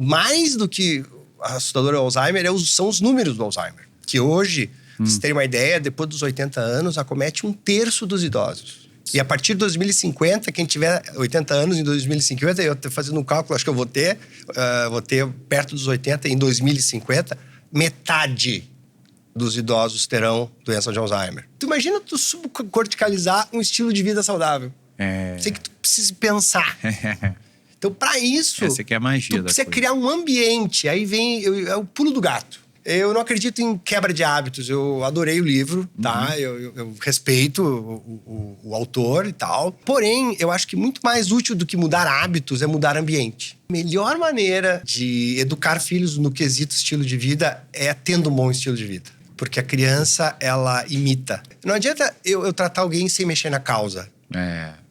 mais do que assustador ao Alzheimer são os números do Alzheimer. Que hoje, pra vocês terem uma ideia, depois dos 80 anos, acomete 1/3 dos idosos. E a partir de 2050, quem tiver 80 anos em 2050, eu tô fazendo um cálculo, acho que eu vou ter perto dos 80 em 2050, metade dos idosos terão doença de Alzheimer. Tu imagina tu subcorticalizar um estilo de vida saudável. Sei que tu precisa pensar. Então, para isso, essa aqui é a magia tu precisa criar um ambiente. Aí vem é o pulo do gato. Eu não acredito em quebra de hábitos. Eu adorei o livro, tá? Eu respeito o autor e tal. Porém, eu acho que muito mais útil do que mudar hábitos é mudar ambiente. A melhor maneira de educar filhos no quesito estilo de vida é tendo um bom estilo de vida. Porque a criança, ela imita. Não adianta eu tratar alguém sem mexer na causa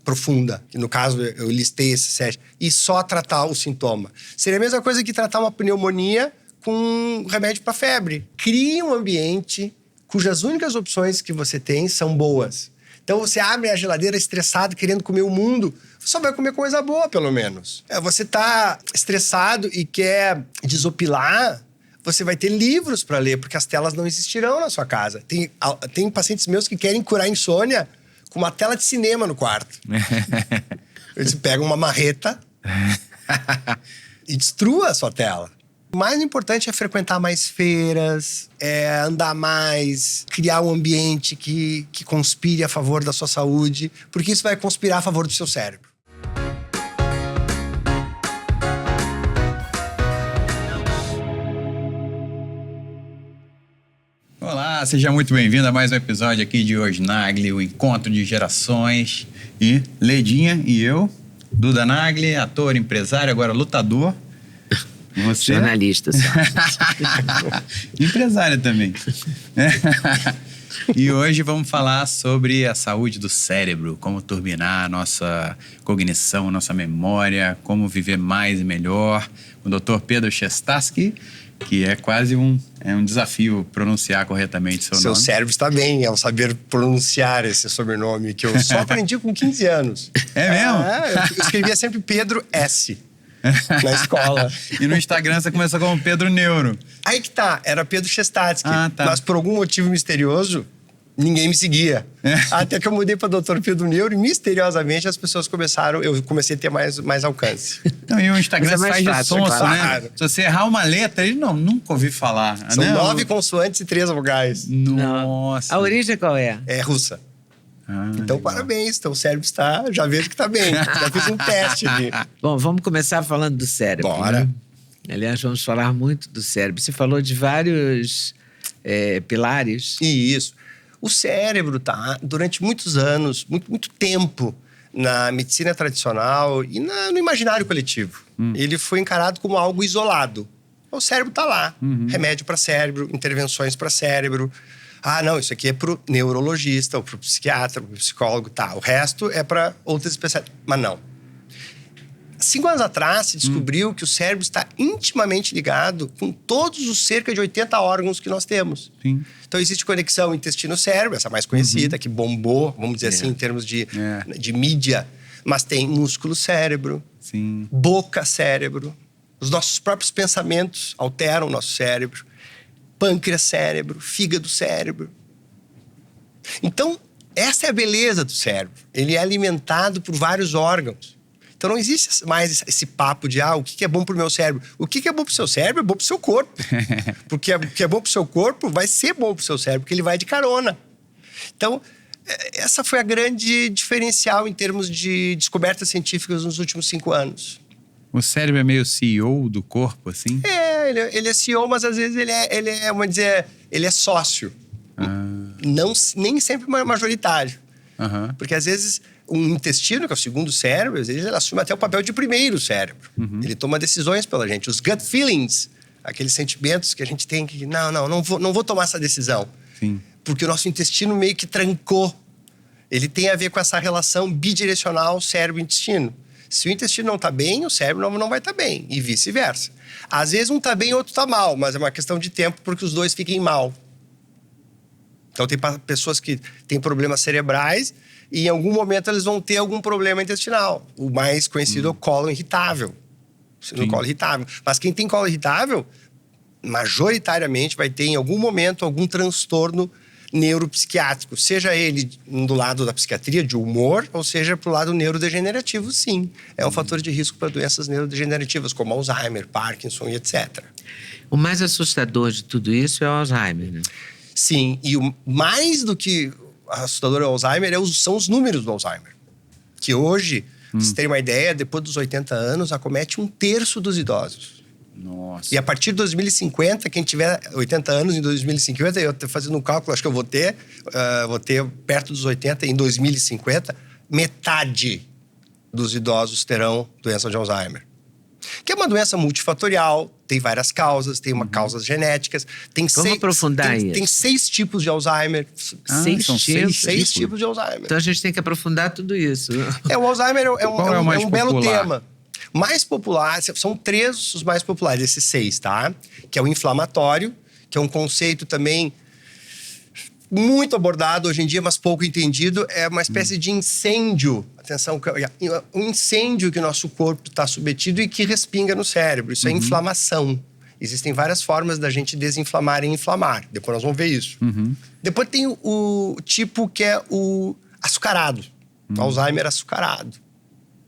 profunda. No caso, eu listei esses 7. E só tratar o sintoma. Seria a mesma coisa que tratar uma pneumonia com remédio para febre. Crie um ambiente cujas únicas opções que você tem são boas. Então você abre a geladeira estressado, querendo comer o mundo, você só vai comer coisa boa, pelo menos. Você tá estressado e quer desopilar, você vai ter livros para ler, porque as telas não existirão na sua casa. Tem pacientes meus que querem curar insônia com uma tela de cinema no quarto. Eles pegam uma marreta e destrua a sua tela. O mais importante é frequentar mais feiras, andar mais, criar um ambiente que conspire a favor da sua saúde, porque isso vai conspirar a favor do seu cérebro. Olá, seja muito bem-vindo a mais um episódio aqui de Hoje Nagli, o encontro de gerações. E Ledinha e eu, Duda Nagli, ator, empresário, agora lutador. Você? Jornalista. Empresária também. E hoje vamos falar sobre a saúde do cérebro, como turbinar a nossa cognição, nossa memória, como viver mais e melhor. O Dr. Pedro Chestaski, que é quase um desafio pronunciar corretamente seu nome. Seu cérebro está bem, ao saber pronunciar esse sobrenome, que eu só aprendi com 15 anos. É mesmo? Eu escrevia sempre Pedro S. Na escola. E no Instagram você começou como Pedro Neuro. Aí que tá, era Pedro Chestatsky. Tá. Mas por algum motivo misterioso, ninguém me seguia. Até que eu mudei para Dr. Pedro Neuro e misteriosamente as pessoas eu comecei a ter mais alcance. Então, e o Instagram faz de sonso, claro. né? Se você errar uma letra, ele nunca ouvi falar. São né? 9 consoantes e 3 vogais. Nossa. A origem qual é? É russa. Então, legal. Parabéns. Então, o cérebro já vejo que está bem. Já fiz um teste ali. Bom, vamos começar falando do cérebro. Bora. Né? Aliás, vamos falar muito do cérebro. Você falou de vários pilares. Isso. O cérebro, durante muitos anos, muito tempo, na medicina tradicional e no imaginário coletivo, ele foi encarado como algo isolado. O cérebro está lá. Remédio para cérebro, intervenções para cérebro. Não, isso aqui é pro neurologista, ou pro psiquiatra, pro psicólogo, O resto é para outras especialidades. Mas não. 5 anos atrás, se descobriu que o cérebro está intimamente ligado com todos os cerca de 80 órgãos que nós temos. Sim. Então, existe conexão intestino-cérebro, essa mais conhecida, que bombou, vamos dizer assim, em termos de mídia. Mas tem músculo-cérebro, Sim. boca-cérebro. Os nossos próprios pensamentos alteram o nosso cérebro. Pâncreas-cérebro, fígado-cérebro. Então, essa é a beleza do cérebro. Ele é alimentado por vários órgãos. Então, não existe mais esse papo de o que é bom pro meu cérebro. O que é bom pro seu cérebro é bom pro seu corpo. Porque o que é bom pro seu corpo vai ser bom pro seu cérebro, porque ele vai de carona. Então, essa foi a grande diferencial em termos de descobertas científicas nos últimos 5 anos. O cérebro é meio CEO do corpo, assim? Ele é CEO, mas às vezes ele é vamos dizer, ele é sócio. Nem sempre majoritário. Porque às vezes um intestino, que é o segundo cérebro, às vezes ele assume até o papel de primeiro cérebro. Ele toma decisões pela gente. Os gut feelings, aqueles sentimentos que a gente tem que... Não vou tomar essa decisão. Sim. Porque o nosso intestino meio que trancou. Ele tem a ver com essa relação bidirecional cérebro-intestino. Se o intestino não está bem, o cérebro não vai estar bem. E vice-versa. Às vezes um está bem e outro está mal, mas é uma questão de tempo porque os dois fiquem mal. Então tem pessoas que têm problemas cerebrais e em algum momento eles vão ter algum problema intestinal. O mais conhecido é o cólon irritável. no colo irritável. Mas quem tem colo irritável, majoritariamente vai ter em algum momento algum transtorno neuropsiquiátrico, seja ele do lado da psiquiatria, de humor, ou seja pro lado neurodegenerativo, sim. É um fator de risco para doenças neurodegenerativas, como Alzheimer, Parkinson e etc. O mais assustador de tudo isso é o Alzheimer, né? Sim, e o mais do que assustador é o Alzheimer são os números do Alzheimer. Que hoje, pra vocês terem uma ideia, depois dos 80 anos, acomete 1/3 dos idosos. Nossa. E a partir de 2050, quem tiver 80 anos em 2050, eu tô fazendo um cálculo, acho que eu vou ter perto dos 80 em 2050, metade dos idosos terão doença de Alzheimer. Que é uma doença multifatorial, tem várias causas, tem causas genéticas. Vamos aprofundar isso. Tem 6 tipos de Alzheimer. São seis tipos de Alzheimer. Então a gente tem que aprofundar tudo isso. O Alzheimer é um belo popular? tema. Mais popular, são 3 os mais populares, esses 6, tá? Que é o inflamatório, que é um conceito também muito abordado hoje em dia, mas pouco entendido. É uma espécie de incêndio. Atenção, um incêndio que o nosso corpo está submetido e que respinga no cérebro. Isso é inflamação. Existem várias formas da gente desinflamar e inflamar. Depois nós vamos ver isso. Depois tem o tipo que é o açucarado. Alzheimer açucarado.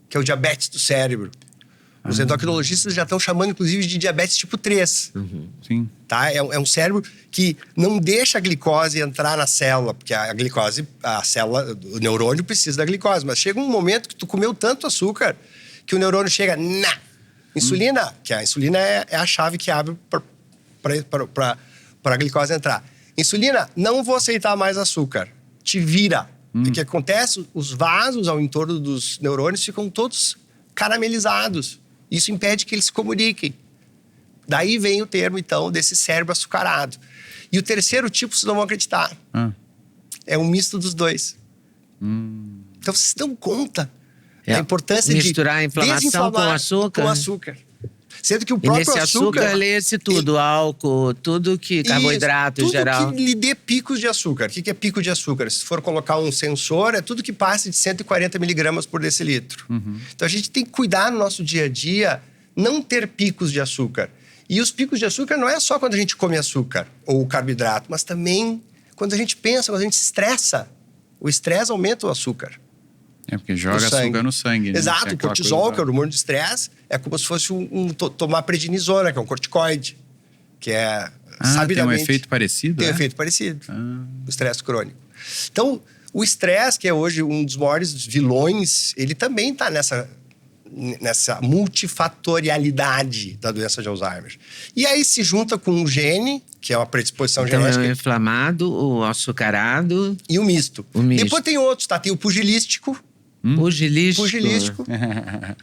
Que é o diabetes do cérebro. Os endocrinologistas já estão chamando, inclusive, de diabetes tipo 3. Sim. Tá? É um cérebro que não deixa a glicose entrar na célula, porque a glicose, a célula, o neurônio precisa da glicose. Mas chega um momento que tu comeu tanto açúcar que o neurônio chega na insulina, que a insulina é a chave que abre para a glicose entrar. Insulina, não vou aceitar mais açúcar. Te vira. O que acontece? Os vasos ao entorno dos neurônios ficam todos caramelizados. Isso impede que eles se comuniquem. Daí vem o termo, então, desse cérebro açucarado. E o terceiro tipo, vocês não vão acreditar. É um misto dos dois. Então, vocês dão conta da importância de misturar a inflamação com açúcar? Com açúcar. Sendo que o próprio e nesse açúcar lê-se tudo, álcool, tudo que carboidrato em geral. Tudo que lhe dê picos de açúcar. O que é pico de açúcar? Se for colocar um sensor, é tudo que passe de 140 miligramas por decilitro. Então a gente tem que cuidar no nosso dia a dia, não ter picos de açúcar. E os picos de açúcar não é só quando a gente come açúcar ou carboidrato, mas também quando a gente pensa, quando a gente se estressa. O estresse aumenta o açúcar. É porque joga açúcar no sangue, né? Exato, o cortisol, que é o hormônio de estresse, é como se fosse tomar prednisona, que é um corticoide. Que é, tem um efeito parecido? Tem um efeito parecido. O estresse crônico. Então, o estresse, que é hoje um dos maiores vilões, ele também está nessa multifatorialidade da doença de Alzheimer. E aí se junta com um gene, que é uma predisposição genética. Então é o inflamado, o açucarado... E o misto. Depois tem outros, tá? Tem o pugilístico. Pugilístico.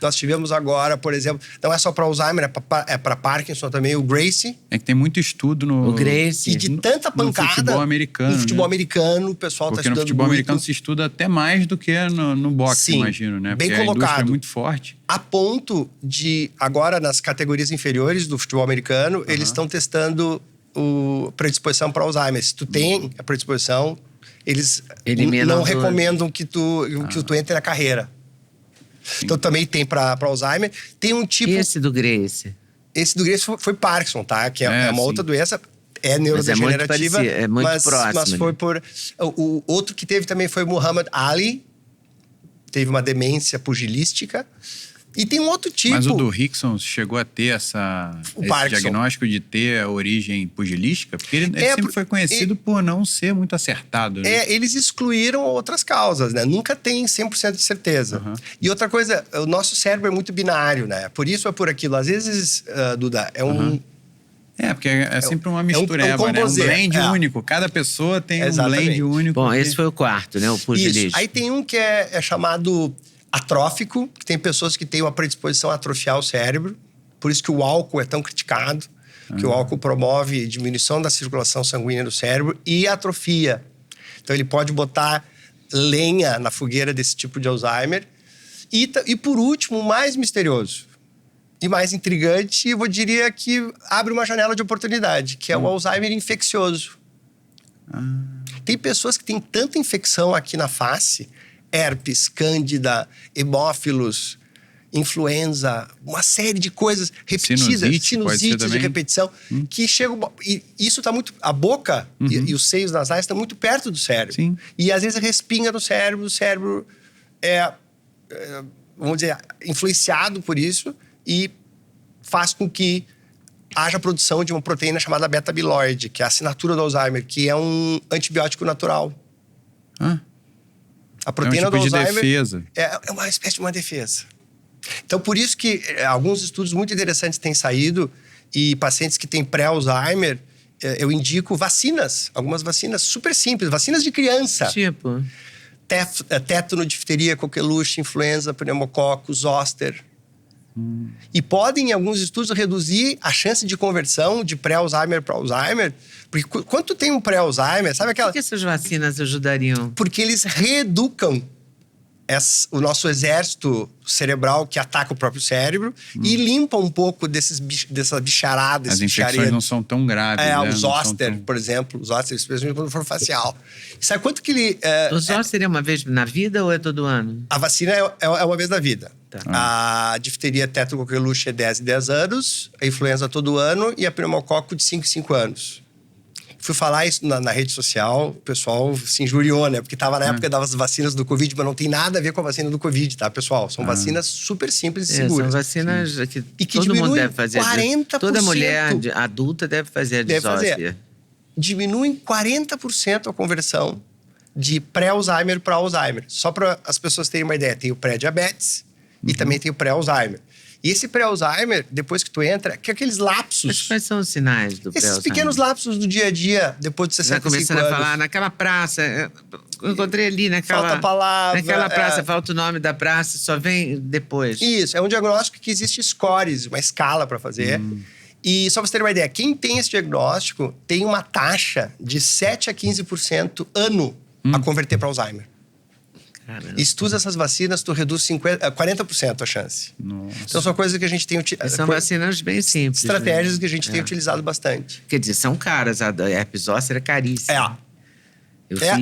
Nós tivemos agora, por exemplo, não é só para Alzheimer, é para Parkinson também, o Gracie. É que tem muito estudo no... O Gracie. E de tanta pancada... No futebol americano. No futebol americano, o pessoal está estudando muito. Porque no futebol americano se estuda até mais do que no boxe, sim, imagino, né? Bem porque colocado. A indústria é muito forte. A ponto de, agora, nas categorias inferiores do futebol americano, eles estão testando predisposição para Alzheimer. Se tu tem a predisposição... Eles não recomendam que tu entre na carreira. Sim. Então também tem para Alzheimer. Tem um tipo... E esse do Gracie? Esse do Gracie foi Parkinson, tá? Que é uma outra doença. É neurodegenerativa. Mas é muito próximo. Mas foi por... O outro que teve também foi Muhammad Ali. Teve uma demência pugilística. E tem um outro tipo... Mas o do Rickson chegou a ter esse diagnóstico de ter a origem pugilística? Porque ele sempre foi conhecido por não ser muito acertado. Né? Eles excluíram outras causas, né? Nunca tem 100% de certeza. E outra coisa, o nosso cérebro é muito binário, né? Por isso é por aquilo. Às vezes, Duda, é um... porque é sempre uma mistureba, né? Um blend único. Cada pessoa tem um blend único. Bom, esse foi o quarto, né? O pugilístico. Isso. Aí tem um que é chamado... atrófico, que tem pessoas que têm uma predisposição a atrofiar o cérebro. Por isso que o álcool é tão criticado, que o álcool promove diminuição da circulação sanguínea do cérebro e atrofia. Então ele pode botar lenha na fogueira desse tipo de Alzheimer. E por último, o mais misterioso e mais intrigante, eu diria que abre uma janela de oportunidade, que é o Alzheimer infeccioso. Tem pessoas que têm tanta infecção aqui na face... herpes, cândida, hemófilos, influenza, uma série de coisas repetidas, sinusites de repetição, que chegam. E isso está muito. A boca e os seios nasais estão muito perto do cérebro. Sim. E às vezes respinga no cérebro, o cérebro vamos dizer, influenciado por isso e faz com que haja produção de uma proteína chamada beta-amiloide, que é a assinatura do Alzheimer, que é um antibiótico natural. A proteína do Alzheimer de defesa. É uma espécie de uma defesa. Então, por isso que alguns estudos muito interessantes têm saído e pacientes que têm pré-Alzheimer, eu indico vacinas, algumas vacinas super simples, vacinas de criança. Tipo? Tétano, difteria, coqueluche, influenza, pneumococo, zoster. E podem, em alguns estudos, reduzir a chance de conversão de pré-Alzheimer para Alzheimer. Porque quando tu tem um pré-Alzheimer, sabe aquela... Por que essas vacinas ajudariam? Porque eles reeducam o nosso exército cerebral que ataca o próprio cérebro e limpa um pouco dessa bicharada, As infecções não são tão graves, né? O zoster, por exemplo. O zoster, especialmente quando for facial. Sabe quanto que ele... O zoster é uma vez na vida ou é todo ano? A vacina é uma vez na vida. Tá. A difteria, tétano, coqueluche é 10 em 10 anos. A influenza todo ano. E a pneumococo de 5 em 5 anos. Fui falar isso na rede social, o pessoal se injuriou, né? Porque estava na época das vacinas do Covid, mas não tem nada a ver com a vacina do Covid, tá, pessoal? São vacinas super simples e seguras. São vacinas que todo mundo deve fazer. 40%. Toda mulher adulta deve fazer a de zoster. Diminuem 40% a conversão de pré-Alzheimer para Alzheimer. Só para as pessoas terem uma ideia, tem o pré-diabetes e também tem o pré-Alzheimer. E esse pré-Alzheimer, depois que tu entra, que aqueles lapsos... Mas quais são os sinais do pré-Alzheimer? Esses pequenos lapsos do dia a dia, depois de 65 anos. Vai começando a falar, naquela praça, eu encontrei ali naquela... Falta a palavra. Naquela praça, falta o nome da praça, só vem depois. Isso, é um diagnóstico que existe scores, uma escala para fazer. E só pra você ter uma ideia, quem tem esse diagnóstico tem uma taxa de 7 a 15% ano a converter para Alzheimer. Caramba. Estuda essas vacinas, tu reduz 40% a chance. Nossa. Então são coisas que a gente tem utilizado. São vacinas bem simples. Estratégias que a gente tem utilizado bastante. Quer dizer, são caras. A herpes zoster é caríssima.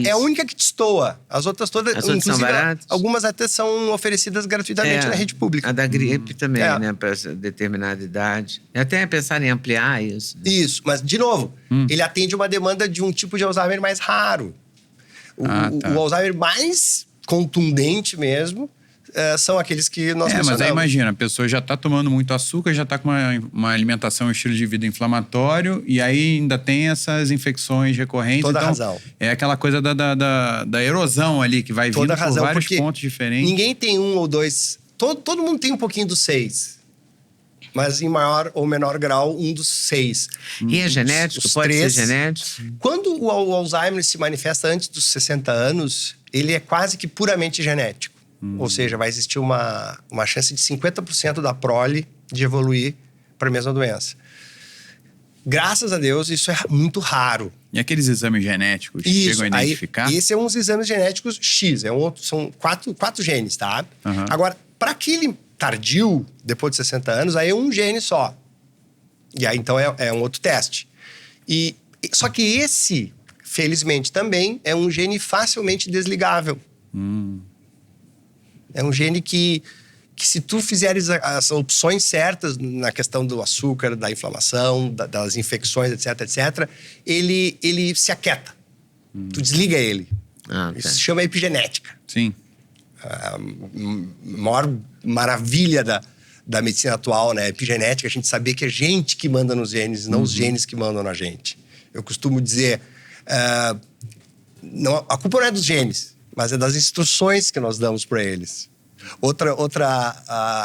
É a única que destoa. As outras todas, as outras são baratas? Algumas até são oferecidas gratuitamente na rede pública. A da gripe também, né? Para determinada idade. Eu até pensar em ampliar isso. Né? Isso, mas de novo, ele atende uma demanda de um tipo de Alzheimer mais raro. O Alzheimer mais contundente mesmo são aqueles que nós mencionamos. Mas aí imagina, a pessoa já está tomando muito açúcar, já está com uma alimentação, um estilo de vida inflamatório, e aí ainda tem essas infecções recorrentes. Toda então, razão. É aquela coisa da erosão ali, que vai vindo por vários pontos diferentes. Ninguém tem um ou dois... Todo mundo tem um pouquinho dos 6. Mas em maior ou menor grau, um dos 6. E é genético? Pode ser genético? Quando o Alzheimer se manifesta antes dos 60 anos, ele é quase que puramente genético. Ou seja, vai existir uma chance de 50% da prole de evoluir para a mesma doença. Graças a Deus, isso é muito raro. E aqueles exames genéticos chegam a identificar? Esses são uns exames genéticos X. São quatro genes, tá? Agora, para aquele tardio, depois de 60 anos, aí é um gene só. E aí, então, é um outro teste. Só que esse, felizmente, também é um gene facilmente desligável. É um gene que se tu fizeres as opções certas na questão do açúcar, da inflamação, das infecções, etc., ele se aquieta. Tu desliga ele. Isso se chama epigenética. Sim. A maior maravilha da medicina atual, né? Epigenética, a gente saber que é a gente que manda nos genes, não os genes que mandam na gente. Eu costumo dizer, não, a culpa não é dos genes, mas é das instruções que nós damos para eles. Outra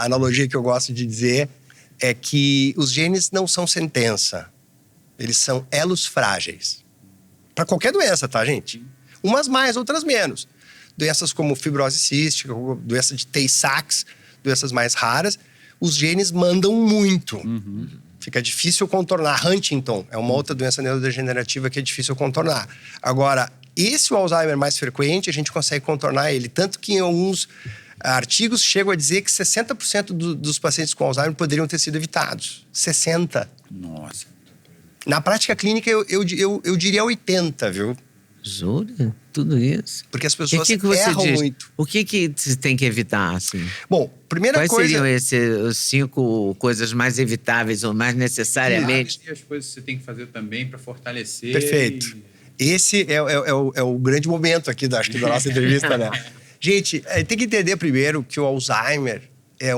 analogia que eu gosto de dizer é que os genes não são sentença. Eles são elos frágeis. Para qualquer doença, tá, gente? Umas mais, outras menos. Doenças como fibrose cística, doença de Tay-Sachs, doenças mais raras, os genes mandam muito. Fica difícil contornar. Huntington é uma outra doença neurodegenerativa que é difícil contornar. Agora, esse Alzheimer mais frequente, a gente consegue contornar ele. Tanto que em alguns artigos chegam a dizer que 60% dos pacientes com Alzheimer poderiam ter sido evitados. 60%. Nossa. Na prática clínica, eu diria 80%, viu? Jura? Tudo isso? Porque as E pessoas que você erram diz? muito. O que se tem que evitar, assim? Bom, primeira Quais coisa... seriam os 5 coisas mais evitáveis ou mais necessariamente? E as coisas que você tem que fazer também para fortalecer. Perfeito. Esse é o grande momento aqui, acho que, da nossa entrevista, né? Gente, tem que entender primeiro que o Alzheimer é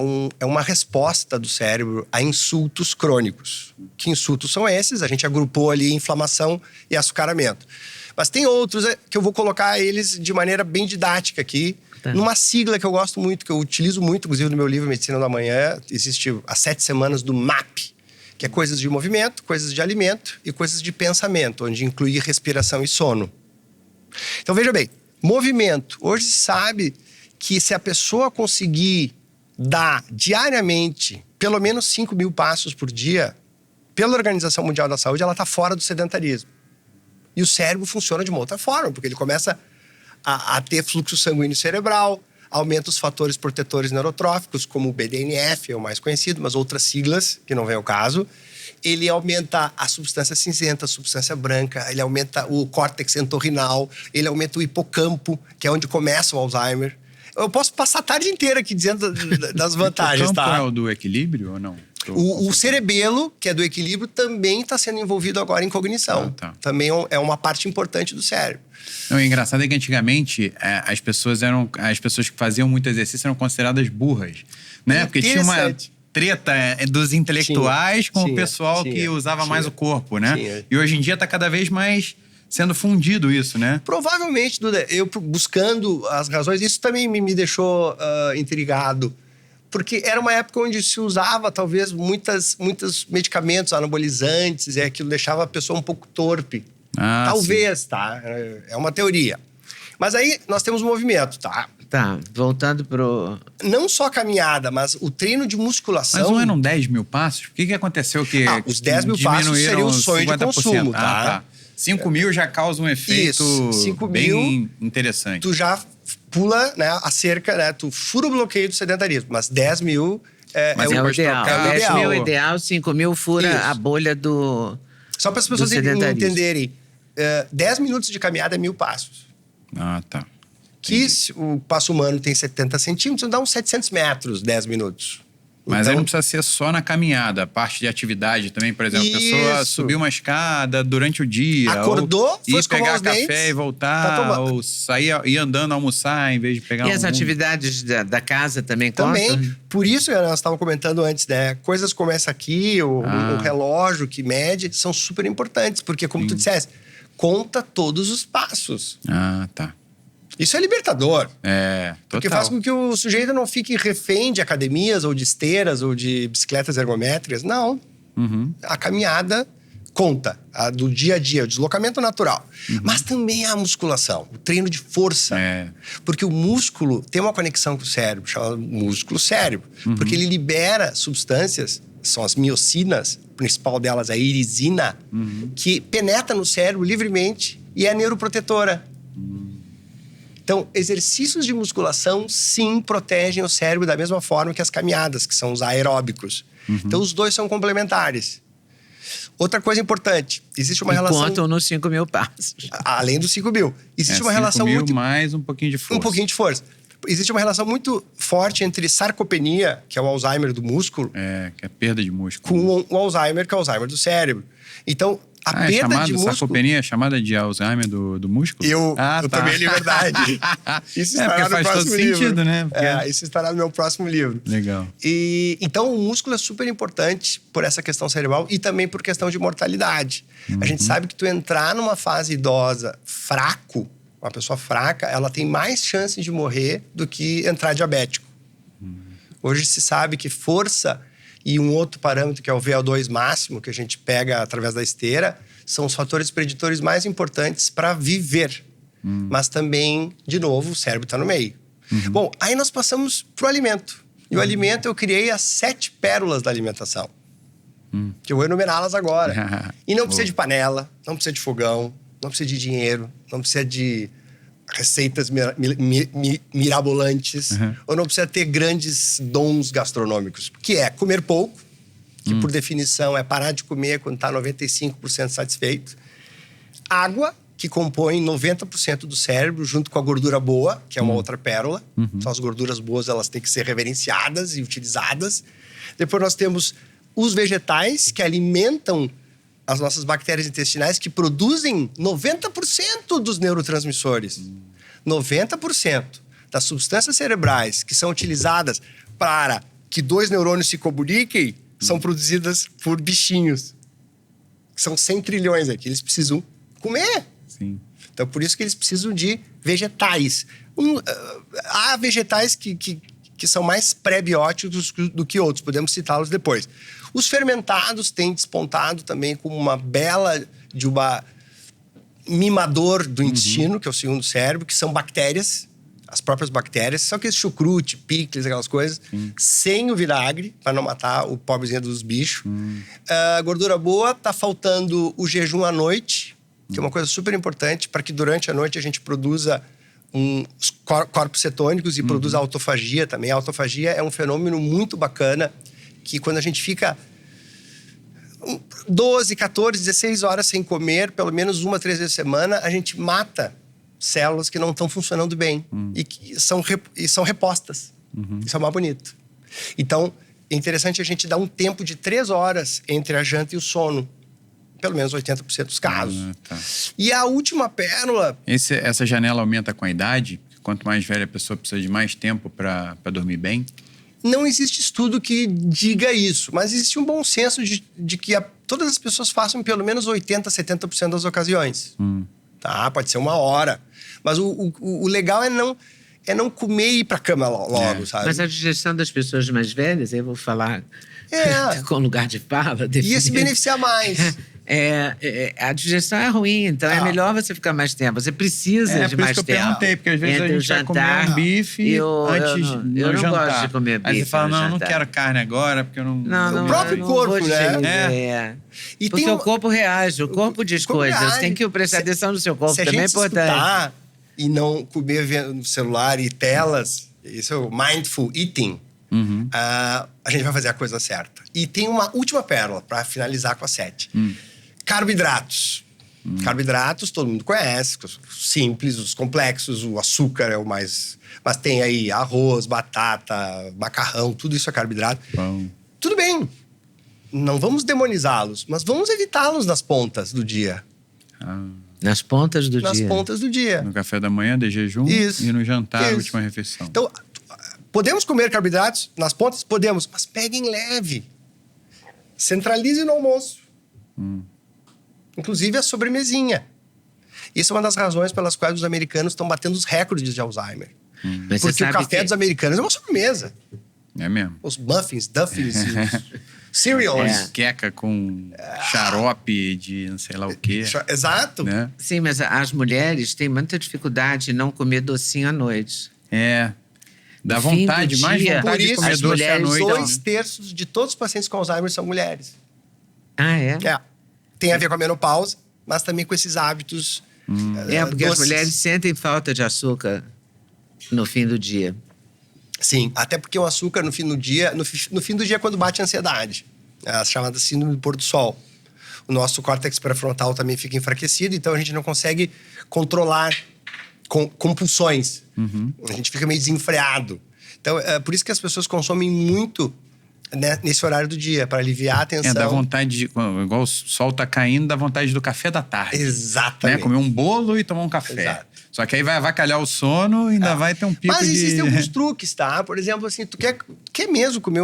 uma resposta do cérebro a insultos crônicos. Que insultos são esses? A gente agrupou ali inflamação e açucaramento. Mas tem outros que eu vou colocar eles de maneira bem didática aqui, numa sigla que eu gosto muito, que eu utilizo muito, inclusive no meu livro Medicina da Manhã, existe as 7 semanas do MAP, que é coisas de movimento, coisas de alimento e coisas de pensamento, onde inclui respiração e sono. Então, veja bem, movimento. Hoje se sabe que se a pessoa conseguir dar diariamente pelo menos 5.000 passos por dia, pela Organização Mundial da Saúde, ela está fora do sedentarismo. E o cérebro funciona de uma outra forma, porque ele começa a ter fluxo sanguíneo cerebral, aumenta os fatores protetores neurotróficos, como o BDNF, é o mais conhecido, mas outras siglas, que não vem ao caso. Ele aumenta a substância cinzenta, a substância branca, ele aumenta o córtex entorrinal, ele aumenta o hipocampo, que é onde começa o Alzheimer. Eu posso passar a tarde inteira aqui dizendo das vantagens, O campo tá? é o do equilíbrio ou não? O cerebelo, que é do equilíbrio, também está sendo envolvido agora em cognição. Também é uma parte importante do cérebro. Não, o engraçado é que antigamente as pessoas que faziam muito exercício eram consideradas burras, né? Porque tinha uma treta dos intelectuais com o pessoal que usava mais o corpo, né? E hoje em dia está cada vez mais sendo fundido isso, né? Provavelmente, Duda, eu buscando as razões, isso também me deixou intrigado. Porque era uma época onde se usava, talvez, muitos medicamentos anabolizantes, e aquilo deixava a pessoa um pouco torpe. Talvez, sim. Tá? É uma teoria. Mas aí nós temos movimento, tá? Tá, voltando pro... Não só a caminhada, mas o treino de musculação... Mas não eram 10.000 passos? O que aconteceu que os 10.000 passos seriam o sonho 50%. De consumo, tá? 5.000 já causa um efeito bem interessante. Tu já pula, né, a cerca, né? Tu fura o bloqueio do sedentarismo. Mas 10.000 é o ideal. 10.000 é o ideal, 5.000 fura a bolha do... Só para as pessoas entenderem. 10 minutos de caminhada é 1.000 passos. Tá. Que o passo humano tem 70 centímetros, dá uns 700 metros, 10 minutos. Mas então, aí não precisa ser só na caminhada, a parte de atividade também, por exemplo. A pessoa subiu uma escada durante o dia. Acordou, foi escovar pegar os café dentes, e voltar, ou ir andando almoçar em vez de pegar E as atividades da casa também contam? Também. Por isso, nós estávamos comentando antes, né? Coisas como essa aqui, o relógio que mede, são super importantes. Porque, como tu disseste, conta todos os passos. Tá. Isso é libertador. Total. Porque faz com que o sujeito não fique refém de academias, ou de esteiras, ou de bicicletas ergométricas. Não. A caminhada conta, a do dia a dia, o deslocamento natural. Mas também a musculação, o treino de força. Porque o músculo tem uma conexão com o cérebro, chamada músculo-cérebro. Porque ele libera substâncias, são as miocinas, a principal delas é a irisina, que penetra no cérebro livremente e é neuroprotetora. Então, exercícios de musculação, sim, protegem o cérebro da mesma forma que as caminhadas, que são os aeróbicos. Então, os dois são complementares. Outra coisa importante, existe uma relação... Contam nos 5.000 passos. Além dos 5.000. Existe uma relação 5.000 muito... mais um pouquinho de força. Um pouquinho de força. Existe uma relação muito forte entre sarcopenia, que é o Alzheimer do músculo... que é perda de músculo. Com o Alzheimer, que é o Alzheimer do cérebro. Então... A perda de músculo... Sarcopenia é chamada de Alzheimer do músculo? Eu tomei liberdade. Isso estará no próximo livro. Sentido, né? Porque... isso estará no meu próximo livro. Legal. Então, o músculo é super importante por essa questão cerebral e também por questão de mortalidade. A gente sabe que tu entrar numa fase idosa fraco, uma pessoa fraca, ela tem mais chances de morrer do que entrar diabético. Hoje se sabe que força... E um outro parâmetro, que é o VO2 máximo, que a gente pega através da esteira, são os fatores preditores mais importantes para viver. Mas também, de novo, o cérebro está no meio. Bom, aí nós passamos para o alimento. E o alimento, eu criei as 7 pérolas da alimentação. Que eu vou enumerá-las agora. E não precisa de panela, não precisa de fogão, não precisa de dinheiro, não precisa de... receitas mirabolantes, ou não precisa ter grandes dons gastronômicos, que é comer pouco, que por definição é parar de comer quando está 95% satisfeito. Água, que compõem 90% do cérebro, junto com a gordura boa, que é uma outra pérola. Então, as gorduras boas, elas têm que ser reverenciadas e utilizadas. Depois nós temos os vegetais, que alimentam as nossas bactérias intestinais, que produzem 90% dos neurotransmissores. 90% das substâncias cerebrais que são utilizadas para que 2 neurônios se comuniquem são produzidas por bichinhos. São 100 trilhões aqui. Eles precisam comer. Sim. Então, por isso que eles precisam de vegetais. Há vegetais que são mais pré-bióticos do que outros. Podemos citá-los depois. Os fermentados têm despontado também como uma mimador do intestino, que é o segundo cérebro, que são bactérias. As próprias bactérias. São aqueles chucrute, picles, aquelas coisas. Sem o vinagre, para não matar o pobrezinho dos bichos. Gordura boa, tá faltando o jejum à noite, que é uma coisa super importante, para que durante a noite a gente produza os corpos cetônicos e produza autofagia também. A autofagia é um fenômeno muito bacana, que quando a gente fica 12, 14, 16 horas sem comer, pelo menos 1 a 3 vezes por semana, a gente mata células que não estão funcionando bem e que são repostas. Isso é mais bonito. Então, é interessante a gente dar um tempo de 3 horas entre a janta e o sono. Pelo menos 80% dos casos. Tá. E a última pérola... Essa janela aumenta com a idade? Quanto mais velha a pessoa precisa de mais tempo para dormir bem? Não existe estudo que diga isso, mas existe um bom senso de que todas as pessoas façam pelo menos 80%, 70% das ocasiões. Tá? Pode ser 1 hora. Mas o legal é não comer e ir pra cama logo, sabe? Mas a digestão das pessoas mais velhas, eu vou falar com lugar de fala... Ia se beneficiar mais. A digestão é ruim, então é melhor você ficar mais tempo. Você precisa de mais tempo. Por isso que eu perguntei, porque às vezes a gente vai comer um bife antes do eu não jantar. Gosto de comer bife. Aí você fala, não jantar. quero carne agora, porque eu não... O próprio corpo, né? E porque o corpo reage, o corpo diz coisas. Você tem que prestar atenção no seu corpo, também é importante. Escutar e não comer vendo celular e telas, isso é o mindful eating, a gente vai fazer a coisa certa. E tem uma última pérola, para finalizar com a 7. Carboidratos. Carboidratos, todo mundo conhece, os simples, os complexos, o açúcar é o mais... Mas tem aí arroz, batata, macarrão, tudo isso é carboidrato. Bom. Tudo bem, não vamos demonizá-los, mas vamos evitá-los nas pontas do dia. Nas pontas do dia. Nas pontas do dia. No café da manhã, de jejum, e no jantar, a última refeição. Então, podemos comer carboidratos nas pontas? Podemos, mas peguem leve. Centralize no almoço. Inclusive a sobremesinha. Isso é uma das razões pelas quais os americanos estão batendo os recordes de Alzheimer. Mas porque o café dos americanos é uma sobremesa. É mesmo. Os muffins, duffins, os cereals. Queca com xarope de não sei lá o quê. Exato. Né? Sim, mas as mulheres têm muita dificuldade em não comer docinho à noite. Dá vontade, mais dia, vontade de comer doce à noite. 2/3 de todos os pacientes com Alzheimer são mulheres. É? Tem a ver com a menopausa, mas também com esses hábitos porque doces. as mulheres sentem falta de açúcar no fim do dia. Sim, até porque o açúcar no fim do dia, no fim do dia é quando bate a ansiedade. A chamada síndrome do pôr do sol. O nosso córtex pré-frontal também fica enfraquecido, então a gente não consegue controlar compulsões. A gente fica meio desenfreado. Então, é por isso que as pessoas consomem muito, né, nesse horário do dia, para aliviar a tensão. Dá vontade de... Igual o sol tá caindo, dá vontade do café da tarde. Exatamente. Né? Comer um bolo e tomar um café. Exato. Só que aí vai avacalhar o sono e ainda vai ter um pico Mas existem de... alguns truques, tá? Por exemplo, assim, tu quer mesmo comer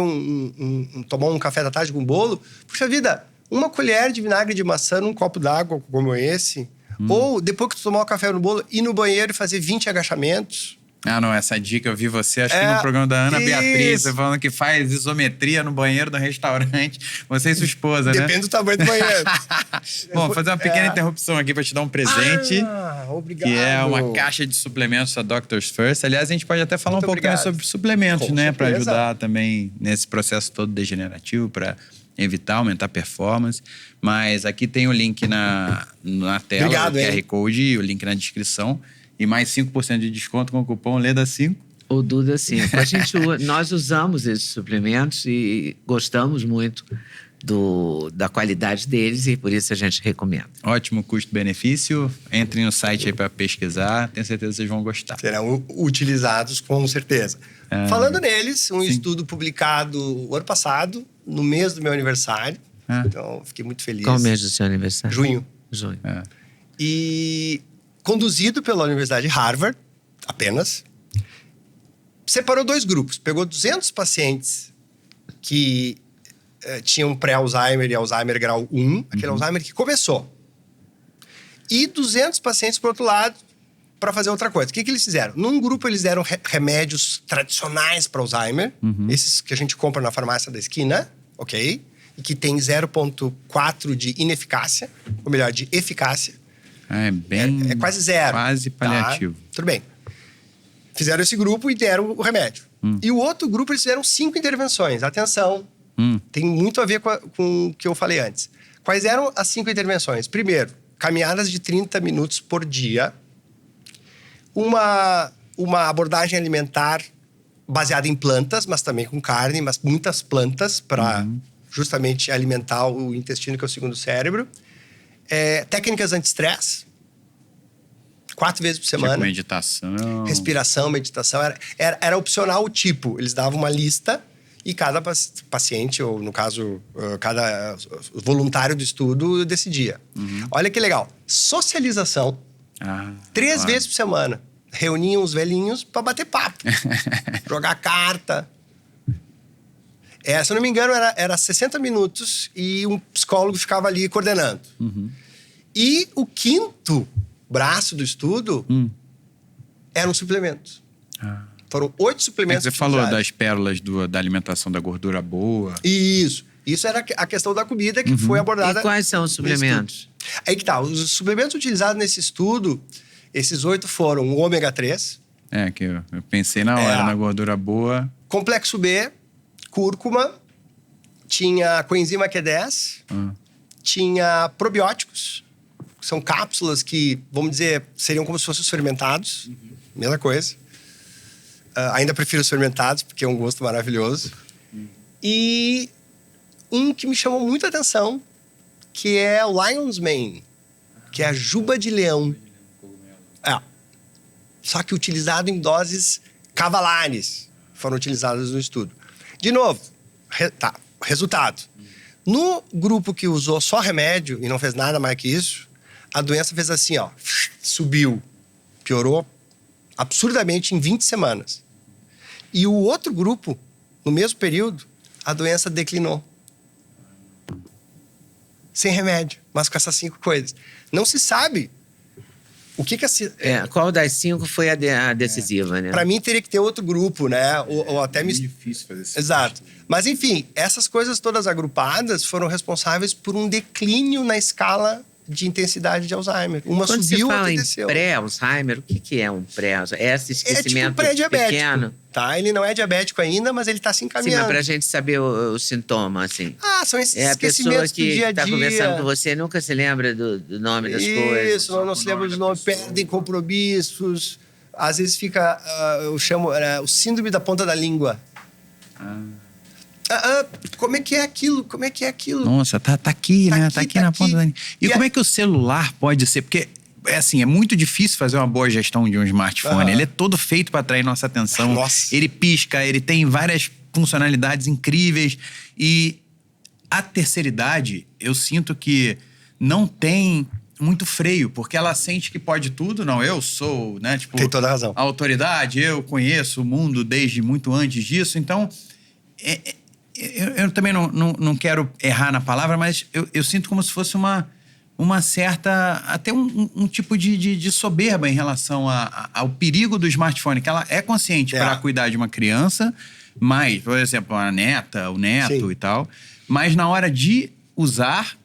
tomar um café da tarde com um bolo? Puxa vida, uma colher de vinagre de maçã num copo d'água como esse. Ou, depois que tu tomar o café no bolo, ir no banheiro e fazer 20 agachamentos. Não, essa dica eu vi você, acho que no programa da Ana Beatriz, você falando que faz isometria no banheiro do restaurante. Você e sua esposa, né? Depende do tamanho do banheiro. Bom, vou fazer uma pequena interrupção aqui para te dar um presente. Obrigado. Que é uma caixa de suplementos da Doctors First. Aliás, a gente pode até falar Muito um pouco também sobre suplementos, Com né? Para certeza. ajudar também nesse processo todo degenerativo, para evitar, aumentar a performance. Mas aqui tem o link na tela, Obrigado, o QR Code e o link na descrição. E mais 5% de desconto com o cupom LEDA5. O Duda 5. Nós usamos esses suplementos e gostamos muito. da qualidade deles e por isso a gente recomenda. Ótimo custo-benefício. Entrem no site aí para pesquisar. Tenho certeza que vocês vão gostar. Serão utilizados com certeza. Falando neles, estudo publicado o ano passado, no mês do meu aniversário. Então, fiquei muito feliz. Qual o mês do seu aniversário? Junho. E conduzido pela Universidade de Harvard, apenas. Separou 2 grupos. Pegou 200 pacientes que tinham pré-Alzheimer e Alzheimer grau 1, aquele Alzheimer que começou. E 200 pacientes, por outro lado, para fazer outra coisa. O que eles fizeram? Num grupo, eles deram remédios tradicionais para Alzheimer, esses que a gente compra na farmácia da esquina, ok? E que tem 0,4 de ineficácia, ou melhor, de eficácia. É quase zero. Quase paliativo. Tá? Tudo bem. Fizeram esse grupo e deram o remédio. E o outro grupo, eles fizeram 5 intervenções. Atenção, tem muito a ver com o que eu falei antes. Quais eram as 5 intervenções? Primeiro, caminhadas de 30 minutos por dia. Uma abordagem alimentar baseada em plantas, mas também com carne, mas muitas plantas para justamente alimentar o intestino, que é o segundo cérebro. Técnicas anti-estresse, 4 vezes por semana. Tipo meditação. Respiração, meditação. Era opcional o tipo. Eles davam uma lista e cada paciente, ou no caso, cada voluntário do estudo, decidia. Olha que legal. Socialização. 3 vezes por semana. Reuniam os velhinhos para bater papo. Jogar carta. Se eu não me engano, era 60 minutos e um psicólogo ficava ali coordenando. E o 5º braço do estudo eram suplementos. Foram 8 suplementos. Você falou das pérolas da alimentação da gordura boa. Isso era a questão da comida que foi abordada. E quais são os suplementos? Aí que tá. Os suplementos utilizados nesse estudo, esses 8 foram o ômega 3. Que eu pensei na hora, na gordura boa. Complexo B, cúrcuma, tinha coenzima Q10, tinha probióticos, que são cápsulas que, vamos dizer, seriam como se fossem os fermentados. Mesma coisa. Ainda prefiro os fermentados, porque é um gosto maravilhoso. E um que me chamou muita atenção, que é o Lion's Mane, que é a juba de leão. Só que utilizado em doses cavalares, foram utilizadas no estudo. De novo, resultado. No grupo que usou só remédio e não fez nada mais que isso, a doença fez assim, subiu, piorou absurdamente em 20 semanas. E o outro grupo, no mesmo período, a doença declinou. Sem remédio, mas com essas 5 coisas. Não se sabe o que qual das 5 foi a decisiva, né? Para mim, teria que ter outro grupo, né? Ou até... É muito difícil fazer isso. Exato. Mas, enfim, essas coisas todas agrupadas foram responsáveis por um declínio na escala de intensidade de Alzheimer. Uma Quando subiu, você fala outra desceu. em pré-Alzheimer, o que é um pré-Alzheimer? Esse esquecimento tipo pré-diabético, pequeno? Tá? Ele não é diabético ainda, mas ele tá se encaminhando. Sim, mas pra gente saber o sintoma, assim. São esses É a pessoa esquecimentos do que dia a dia. tá conversando com você nunca se lembra do nome das coisas. Isso, não se lembra dos nomes, perdem compromissos. Às vezes fica, eu chamo, o síndrome da ponta da língua. Como é que é aquilo? Como é que é aquilo? Nossa, tá aqui, né? Tá aqui na ponta da língua. E como é que o celular pode ser? Porque, é muito difícil fazer uma boa gestão de um smartphone. Ele é todo feito para atrair nossa atenção. Nossa. Ele pisca, ele tem várias funcionalidades incríveis. E a terceira idade, eu sinto que não tem muito freio, porque ela sente que pode tudo. Não, eu sou, né? Tipo, tem toda a razão. A autoridade, eu conheço o mundo desde muito antes disso. Então, eu também não quero errar na palavra, mas eu sinto como se fosse uma certa... Até um tipo de soberba em relação ao perigo do smartphone, que ela é consciente para cuidar de uma criança, mas, por exemplo, a neta, o neto Sim. e tal, mas na hora de usar,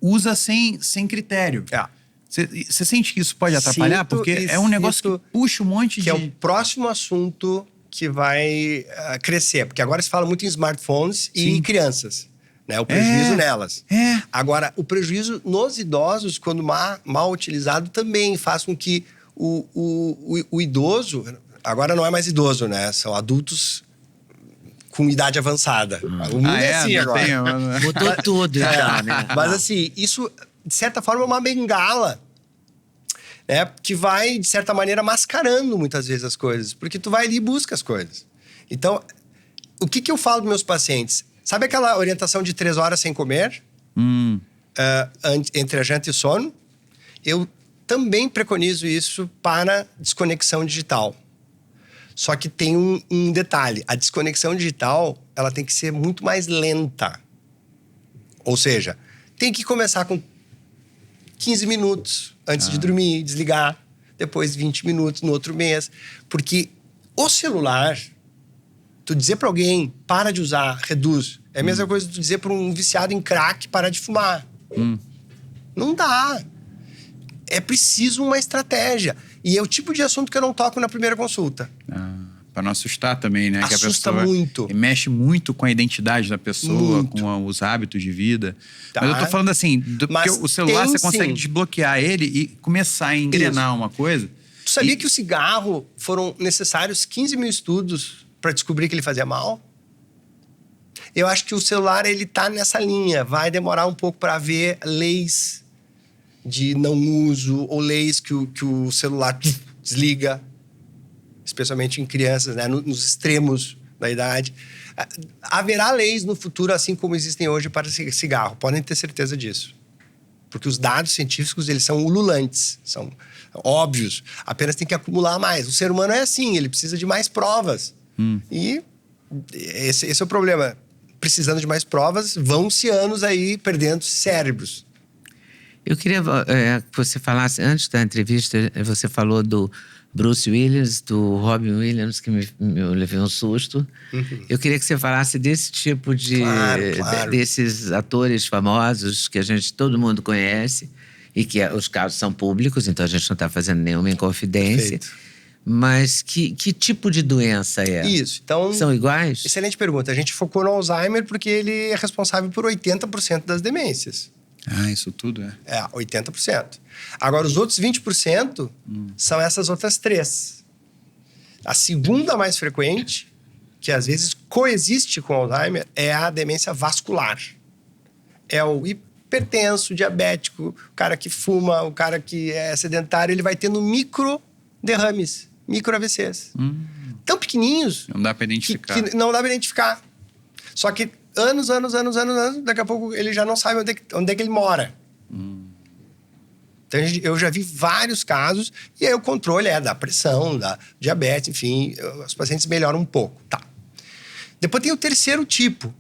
usa sem critério. Você sente que isso pode atrapalhar? Porque é um negócio que puxa um monte de... Que é o próximo assunto que vai crescer. Porque agora se fala muito em smartphones e em crianças. Né? O prejuízo nelas. Agora, o prejuízo nos idosos, quando mal utilizado, também faz com que o idoso... Agora não é mais idoso, né? São adultos com idade avançada. O mundo é assim agora. Mudou tudo, então, né? Mas assim, isso, de certa forma, é uma bengala, né? Que vai, de certa maneira, mascarando muitas vezes as coisas. Porque tu vai ali e busca as coisas. Então, o que eu falo para meus pacientes? Sabe aquela orientação de 3 horas sem comer? Entre a janta e o sono? Eu também preconizo isso para desconexão digital. Só que tem um detalhe. A desconexão digital, ela tem que ser muito mais lenta. Ou seja, tem que começar com 15 minutos antes de dormir, desligar. Depois 20 minutos no outro mês. Porque o celular, tu dizer para alguém, para de usar, reduz. É a mesma coisa que tu dizer para um viciado em crack, parar de fumar. Não dá. É preciso uma estratégia. E é o tipo de assunto que eu não toco na primeira consulta. Para não assustar também, né? Assusta que a pessoa muito. Mexe muito com a identidade da pessoa, Muito. com os hábitos de vida. Tá. Mas eu tô falando assim, porque o celular você consegue sim. desbloquear ele e começar a engrenar uma coisa. Tu sabia que o cigarro foram necessários 15 mil estudos para descobrir que ele fazia mal? Eu acho que o celular, ele tá nessa linha. Vai demorar um pouco para ver leis de não uso ou leis que o celular desliga, especialmente em crianças, né? Nos extremos da idade. Haverá leis no futuro, assim como existem hoje para cigarro. Podem ter certeza disso. Porque os dados científicos, eles são ululantes, são óbvios. Apenas tem que acumular mais. O ser humano é assim, ele precisa de mais provas. E esse é o problema. Precisando de mais provas, vão-se anos aí perdendo cérebros. Eu queria que você falasse, antes da entrevista, você falou do Bruce Willis, do Robin Williams, que me levei um susto. Eu queria que você falasse desse tipo de... Claro. Desses atores famosos que todo mundo conhece e que os casos são públicos, então a gente não está fazendo nenhuma inconfidência. Perfeito. Mas que tipo de doença é? Isso, então... São iguais? Excelente pergunta. A gente focou no Alzheimer porque ele é responsável por 80% das demências. Isso tudo é. 80%. Agora, os outros 20% são essas outras 3. A segunda mais frequente, que às vezes coexiste com o Alzheimer, é a demência vascular. É o hipertenso, diabético, o cara que fuma, o cara que é sedentário, ele vai tendo micro derrames, micro AVCs. Tão pequenininhos. Não dá para identificar. Que não dá para identificar. Só que anos, daqui a pouco ele já não sabe onde é que ele mora. Então eu já vi vários casos, e aí o controle é da pressão, da diabetes, enfim, os pacientes melhoram um pouco. Tá. Depois tem o terceiro tipo,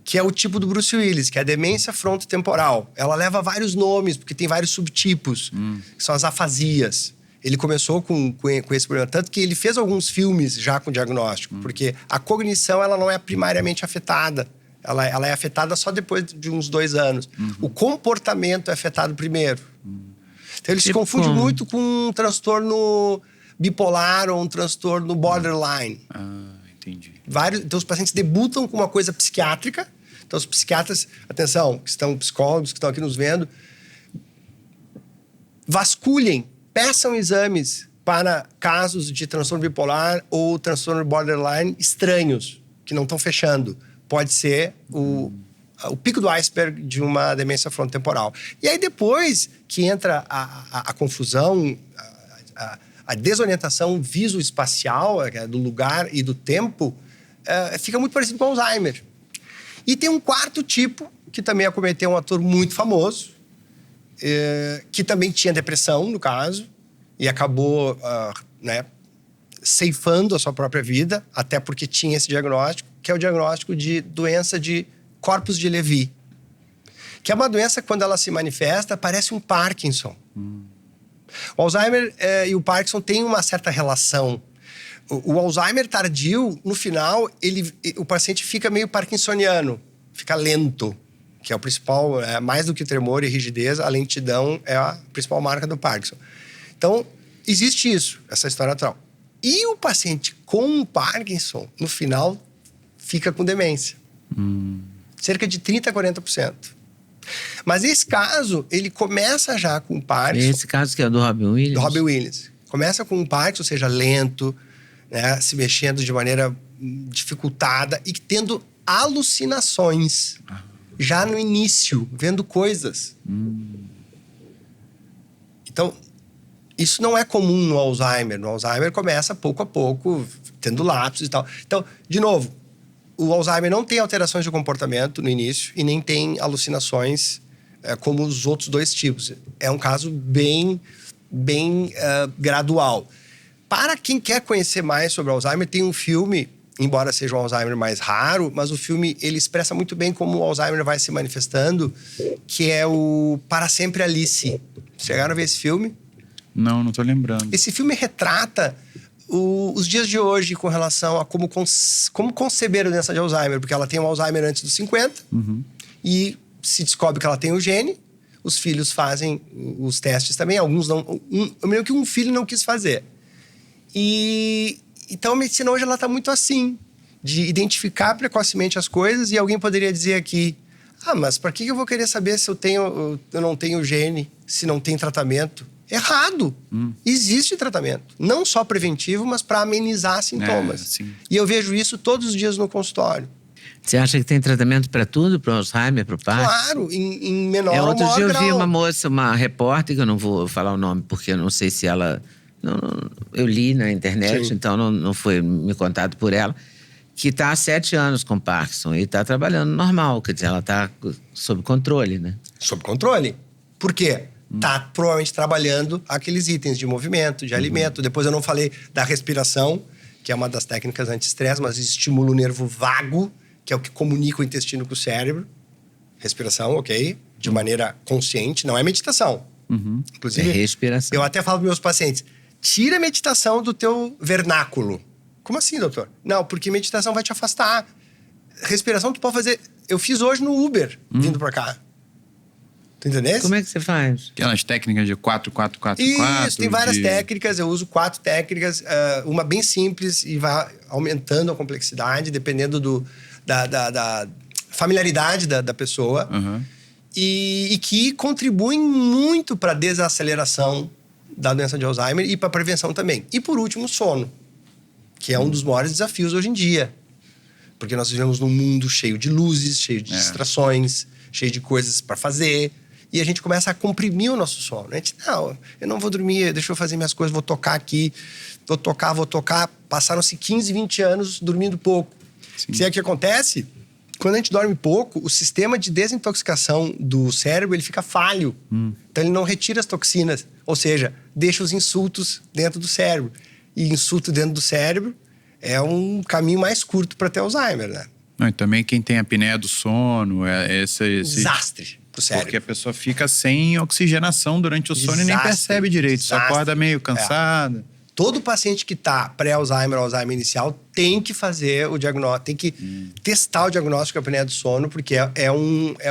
que é o tipo do Bruce Willis, que é a demência frontotemporal. Ela leva vários nomes, porque tem vários subtipos, que são as afasias. Ele começou com esse problema, tanto que ele fez alguns filmes já com diagnóstico, porque a cognição ela não é primariamente afetada, ela é afetada só depois de uns 2 anos. O comportamento é afetado primeiro. Então ele se confunde muito com um transtorno bipolar ou um transtorno borderline. Entendi. Então os pacientes debutam com uma coisa psiquiátrica. Então os psiquiatras, atenção, que estão psicólogos, que estão aqui nos vendo, vasculhem, peçam exames para casos de transtorno bipolar ou transtorno borderline estranhos, que não estão fechando. Pode ser o pico do iceberg de uma demência frontotemporal. E aí depois que entra a confusão, a desorientação visoespacial do lugar e do tempo, fica muito parecido com Alzheimer. E tem um quarto tipo, que também acometeu um ator muito famoso, que também tinha depressão, no caso, e acabou ceifando a sua própria vida, até porque tinha esse diagnóstico, que é o diagnóstico de doença de Corpus de Levy, que é uma doença que, quando ela se manifesta, parece um Parkinson. O Alzheimer e o Parkinson têm uma certa relação. O Alzheimer tardio, no final, o paciente fica meio parkinsoniano, fica lento, que é o principal, mais do que tremor e rigidez, a lentidão é a principal marca do Parkinson. Então, existe isso, essa história atual. E o paciente com Parkinson, no final, fica com demência. Cerca de 30% a 40%. Mas esse caso, ele começa já com Parkinson. Esse caso que é do Robin Williams? Do Robin Williams. Começa com um Parkinson, ou seja, lento, né, se mexendo de maneira dificultada e tendo alucinações já no início, vendo coisas. Então, isso não é comum no Alzheimer. No Alzheimer começa pouco a pouco, tendo lapsos e tal. Então, de novo, o Alzheimer não tem alterações de comportamento no início e nem tem alucinações como os outros dois tipos. É um caso bem gradual. Para quem quer conhecer mais sobre o Alzheimer, tem um filme, embora seja um Alzheimer mais raro, mas o filme ele expressa muito bem como o Alzheimer vai se manifestando, que é o Para Sempre Alice. Chegaram a ver esse filme? Não tô lembrando. Esse filme retrata os dias de hoje com relação a como conceber a doença de Alzheimer, porque ela tem um Alzheimer antes dos 50 e se descobre que ela tem o gene, os filhos fazem os testes também, alguns não. Eu me lembro que um filho não quis fazer. Então a medicina hoje ela está muito assim, de identificar precocemente as coisas, e alguém poderia dizer aqui, mas para que eu vou querer saber se eu não tenho gene, se não tem tratamento? Errado! Existe tratamento. Não só preventivo, mas para amenizar sintomas. E eu vejo isso todos os dias no consultório. Você acha que tem tratamento para tudo? Para Alzheimer, para o Parkinson? Claro, em menor ou maior outro dia eu vi grau. uma moça, uma repórter, que eu não vou falar o nome, porque eu não sei se ela... eu li na internet, Sim. então não foi me contado por ela, que está há 7 anos com Parkinson e está trabalhando normal, quer dizer, ela está sob controle, né? Sob controle. Por quê? Tá provavelmente trabalhando aqueles itens de movimento, de alimento. Depois eu não falei da respiração, que é uma das técnicas anti-estresse, mas estimula o nervo vago, que é o que comunica o intestino com o cérebro. Respiração, ok? De maneira consciente, não é meditação. Inclusive, É respiração. eu até falo para meus pacientes, tira a meditação do teu vernáculo. Como assim, doutor? Não, porque meditação vai te afastar. Respiração tu pode fazer... Eu fiz hoje no Uber, vindo pra cá. Tu entendeu? Como é que você faz? Aquelas técnicas de 4, 4, 4, Isso, 4. tem várias técnicas. Eu uso 4 técnicas. Uma bem simples e vai aumentando a complexidade, dependendo da familiaridade da pessoa. E que contribuem muito para a desaceleração da doença de Alzheimer e para a prevenção também. E por último, o sono, que é um dos maiores desafios hoje em dia. Porque nós vivemos num mundo cheio de luzes, cheio de distrações, cheio de coisas para fazer. E a gente começa a comprimir o nosso sono. A gente, não, eu não vou dormir, deixa eu fazer minhas coisas, vou tocar aqui, vou tocar. Passaram-se 15, 20 anos dormindo pouco. Se é o que acontece, quando a gente dorme pouco, o sistema de desintoxicação do cérebro, ele fica falho. Então ele não retira as toxinas, ou seja, deixa os insultos dentro do cérebro. E insulto dentro do cérebro é um caminho mais curto para ter Alzheimer, né? Não, e também quem tem a apneia do sono, esse Desastre pro cérebro. Porque a pessoa fica sem oxigenação durante o sono e nem Desastre. percebe direito. Só Desastre. acorda meio cansada. Todo paciente que tá pré-Alzheimer ou Alzheimer inicial tem que fazer o diagnóstico, tem que testar o diagnóstico da apneia do sono, porque é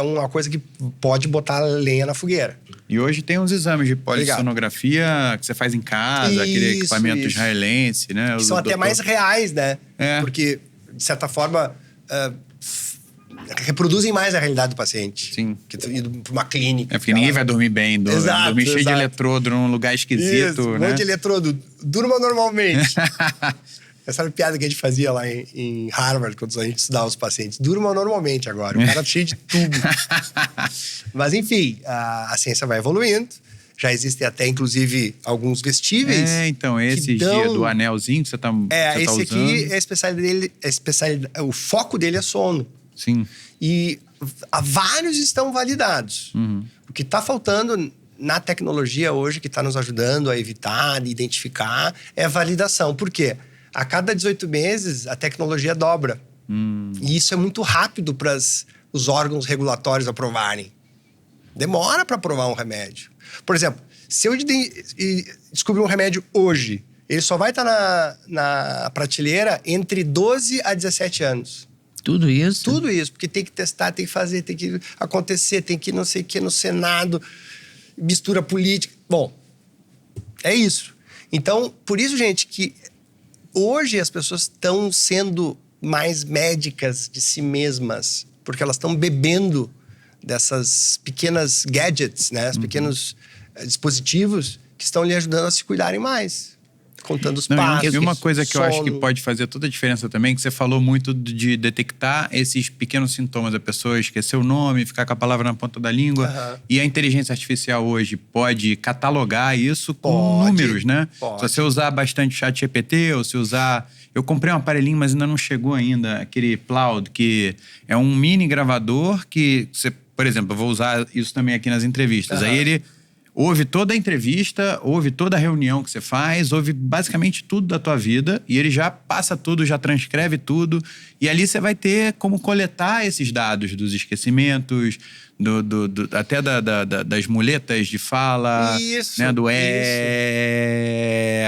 uma coisa que pode botar lenha na fogueira. E hoje tem uns exames de polissonografia que você faz em casa, aquele equipamento israelense, né? Que são até mais reais, né? É. Porque, de certa forma, reproduzem mais a realidade do paciente. Sim. Que tu indo pra uma clínica. É porque ninguém vai dormir bem, dormir cheio de exato. eletrodo num lugar esquisito, Isso, um né? monte de eletrodo. Durma normalmente. Essa era a piada que a gente fazia lá em Harvard, quando a gente estudava os pacientes. Durma normalmente agora. O cara cheio de tubo. Mas, enfim, a ciência vai evoluindo. Já existem até, inclusive, alguns vestíveis. Então, esse dia do anelzinho que você tá usando. Esse aqui, a especialidade dele, o foco dele é sono. Sim. E vários estão validados. O que está faltando na tecnologia hoje, que está nos ajudando a evitar, identificar, é validação. Por quê? A cada 18 meses, a tecnologia dobra. E isso é muito rápido para os órgãos regulatórios aprovarem. Demora para aprovar um remédio. Por exemplo, se eu descobrir um remédio hoje, ele só vai estar na prateleira entre 12 a 17 anos. Tudo isso? Tudo isso, porque tem que testar, tem que fazer, tem que acontecer, tem que não sei o que no Senado, mistura política. Bom, é isso. Então, por isso, gente, que hoje as pessoas estão sendo mais médicas de si mesmas, porque elas estão bebendo dessas pequenas gadgets, né? Os pequenos dispositivos que estão lhe ajudando a se cuidarem mais. contando os Não, passos. e uma coisa que eu acho que sono. pode fazer toda a diferença também, que você falou muito de detectar esses pequenos sintomas da pessoa, esquecer o nome, ficar com a palavra na ponta da língua. Aham. E a inteligência artificial hoje pode catalogar isso com Pode, números, né? pode. Se você usar bastante chat GPT, ou se usar... Eu comprei um aparelhinho, mas ainda não chegou ainda, aquele Plaud, que é um mini gravador que você... Por exemplo, eu vou usar isso também aqui nas entrevistas. Aham. Aí ele... ouve toda a entrevista, ouve toda a reunião que você faz, ouve basicamente tudo da tua vida e ele já passa tudo, já transcreve tudo. E ali você vai ter como coletar esses dados dos esquecimentos, até das muletas de fala, Isso, né? Do isso.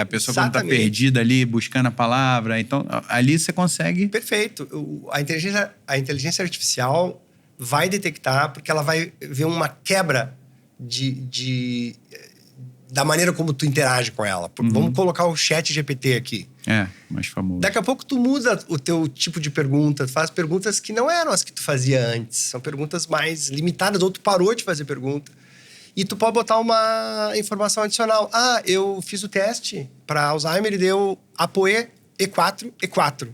a pessoa quando tá Exatamente. perdida ali, buscando a palavra. Então, ali você consegue... Perfeito. A inteligência artificial vai detectar, porque ela vai ver uma quebra da maneira como tu interage com ela. Vamos colocar o chat GPT aqui. É, mais famoso. Daqui a pouco tu muda o teu tipo de pergunta, tu faz perguntas que não eram as que tu fazia antes. São perguntas mais limitadas, ou tu parou de fazer pergunta. E tu pode botar uma informação adicional. Ah, eu fiz o teste para Alzheimer e deu ApoE E4.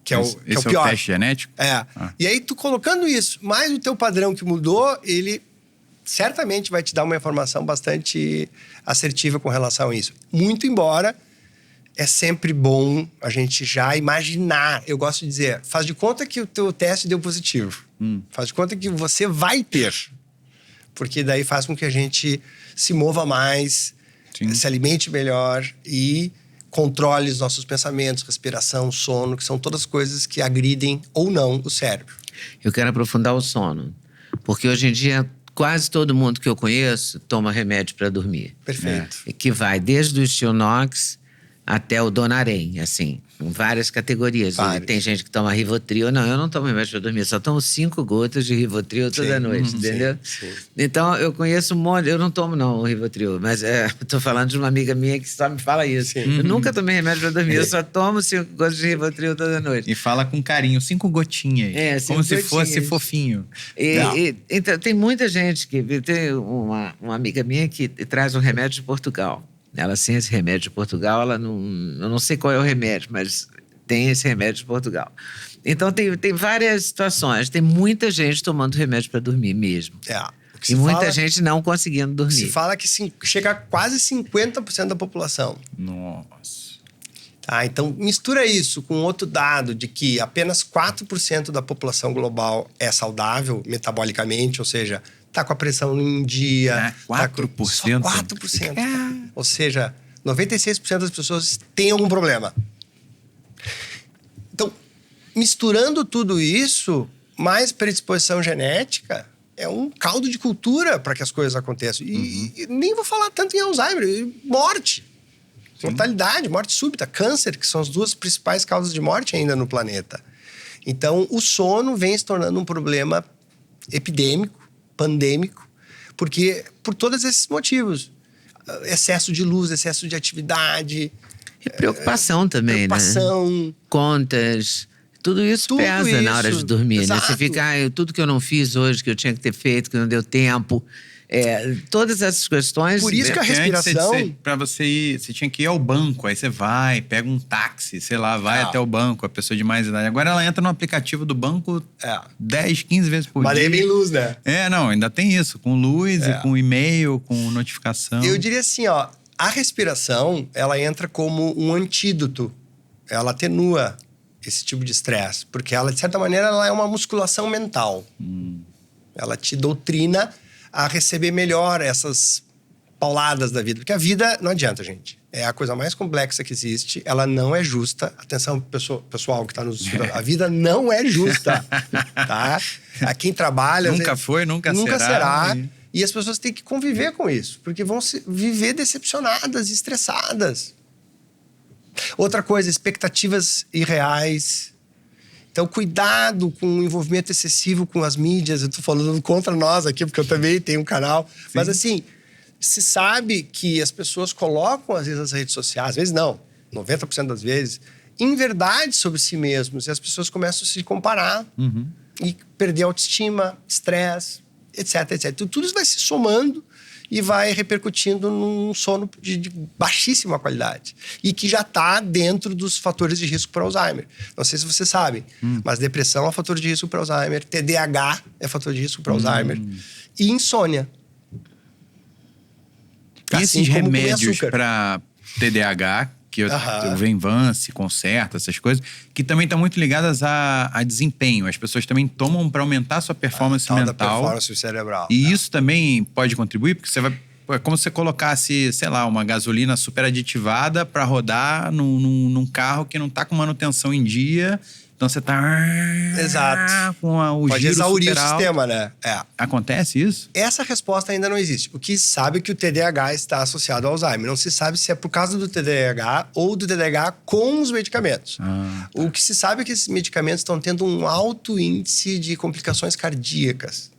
Que é o Esse é o pior. teste genético? É. E aí, tu colocando isso, mais o teu padrão que mudou, ele certamente vai te dar uma informação bastante assertiva com relação a isso. Muito embora é sempre bom a gente já imaginar. Eu gosto de dizer, faz de conta que o teu teste deu positivo. Faz de conta que você vai ter. Porque daí faz com que a gente se mova mais, Sim. se alimente melhor e controle os nossos pensamentos, respiração, sono, que são todas coisas que agridem ou não o cérebro. Eu quero aprofundar o sono. Porque hoje em dia, quase todo mundo que eu conheço toma remédio para dormir. Perfeito. E que vai desde o Stilnox até o Donarém, assim, em várias categorias. Vários. Tem gente que toma Rivotril. Não, eu não tomo remédio para dormir, só tomo 5 gotas de Rivotril toda Sim, noite, entendeu? sim. Então, eu conheço um monte... Eu não tomo, não, o Rivotril, mas tô falando de uma amiga minha que só me fala isso. Sim. Eu nunca tomei remédio para dormir, eu só tomo 5 gotas de Rivotril toda noite. E fala com carinho, 5 gotinhas. É, 5 como se gotinhas. fosse fofinho. Então, tem muita gente que... Tem uma amiga minha que traz um remédio de Portugal. Ela, sem esse remédio de Portugal, ela não... Eu não sei qual é o remédio, mas tem esse remédio de Portugal. Então, tem várias situações. Tem muita gente tomando remédio para dormir mesmo. O que se E muita fala- gente não conseguindo dormir. Se fala que chega a quase 50% da população. Nossa. Tá? Então, mistura isso com outro dado de que apenas 4% da população global é saudável metabolicamente, ou seja, tá com a pressão em dia. 4%? Só 4%. Ou seja, 96% das pessoas têm algum problema. Então, misturando tudo isso, mais predisposição genética, é um caldo de cultura para que as coisas aconteçam. E nem vou falar tanto em Alzheimer, morte. Mortalidade, morte súbita, câncer, que são as duas principais causas de morte ainda no planeta. Então, o sono vem se tornando um problema epidêmico, pandêmico, porque por todos esses motivos. Excesso de luz, excesso de atividade. E preocupação também, preocupação. né? Contas. Tudo isso Tudo pesa na hora isso, de dormir, né? exato. Você fica, tudo que eu não fiz hoje, que eu tinha que ter feito, que não deu tempo. Todas essas questões... Por isso que a Porque antes respiração... pra você ir, você tinha que ir ao banco, aí você vai, pega um táxi, sei lá, vai até o banco, a pessoa de mais idade. Agora ela entra no aplicativo do banco 10, 15 vezes por Mas dia. daí vem luz, né? Não, ainda tem isso, com luz e com e-mail, com notificação. Eu diria assim, ó, a respiração, ela entra como um antídoto. Ela atenua esse tipo de estresse, porque ela, de certa maneira, ela é uma musculação mental. Ela te doutrina a receber melhor essas pauladas da vida. Porque a vida, não adianta, gente. É a coisa mais complexa que existe. Ela não é justa. Atenção, pessoal que está nos escutando. A vida não é justa, tá? A quem trabalha... Nunca foi, nunca será. será. E as pessoas têm que conviver com isso. Porque vão viver decepcionadas, estressadas. Outra coisa, expectativas irreais. Então, cuidado com o envolvimento excessivo com as mídias. Eu tô falando contra nós aqui, porque eu também tenho um canal. Sim. Mas, assim, se sabe que as pessoas colocam, às vezes, nas redes sociais, às vezes não, 90% das vezes, em verdade sobre si mesmos. E as pessoas começam a se comparar e perder a autoestima, estresse, etc, etc. Então, tudo isso vai se somando e vai repercutindo num sono de baixíssima qualidade. E que já está dentro dos fatores de risco para Alzheimer. Não sei se vocês sabem, mas depressão é fator de risco para Alzheimer, TDAH é fator de risco para Alzheimer e insônia. E Assim esses como comer remédios açúcar. para TDAH, que o Venvance, Concerta, essas coisas, que também estão muito ligadas a desempenho. As pessoas também tomam para aumentar a sua performance Tal da mental. performance cerebral. E isso também pode contribuir, porque você vai... É como se você colocasse, sei lá, uma gasolina super aditivada para rodar num carro que não está com manutenção em dia. Então você tá... Exato. Com o Pode giro exaurir o super alto. sistema, né? Acontece isso? Essa resposta ainda não existe. O que se sabe é que o TDAH está associado ao Alzheimer. Não se sabe se é por causa do TDAH ou do TDAH com os medicamentos. Tá. O que se sabe é que esses medicamentos estão tendo um alto índice de complicações cardíacas.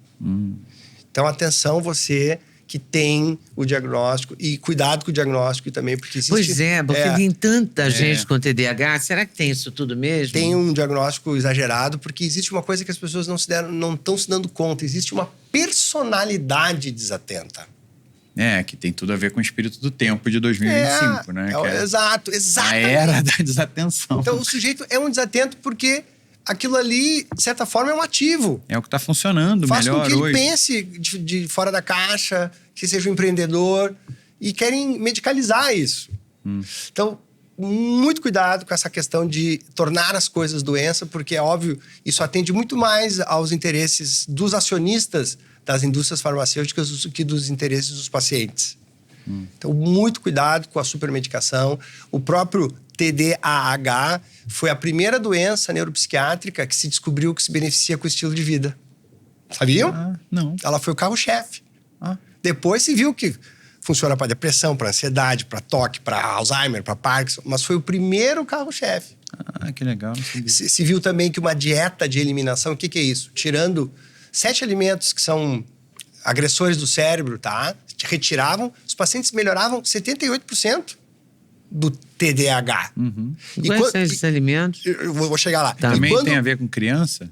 Então, atenção você que tem o diagnóstico e cuidado com o diagnóstico também, porque existe... Pois é, porque tem tanta gente com TDAH. Será que tem isso tudo mesmo? Tem um diagnóstico exagerado, porque existe uma coisa que as pessoas não estão se dando conta. Existe uma personalidade desatenta. Que tem tudo a ver com o espírito do tempo de 2025, né? Exato. A era da desatenção. Então, o sujeito é um desatento porque aquilo ali, de certa forma, é um ativo. É o que está funcionando Faz melhor com que ele hoje. pense de fora da caixa, que seja um empreendedor, e querem medicalizar isso. Então, muito cuidado com essa questão de tornar as coisas doença, porque, é óbvio, isso atende muito mais aos interesses dos acionistas das indústrias farmacêuticas do que dos interesses dos pacientes. Então, muito cuidado com a supermedicação. O próprio TDAH foi a primeira doença neuropsiquiátrica que se descobriu que se beneficia com o estilo de vida. Sabiam? Não. Ela foi o carro-chefe. Depois se viu que funciona para depressão, para ansiedade, para toque, para Alzheimer, para Parkinson, mas foi o primeiro carro-chefe. Que legal. Não sabia. Se viu também que uma dieta de eliminação, o que é isso? Tirando 7 alimentos que são agressores do cérebro, tá? Retiravam, os pacientes melhoravam 78% do TDAH. Quais são esses alimentos? Eu vou chegar lá. Tá. Também tem a ver com criança?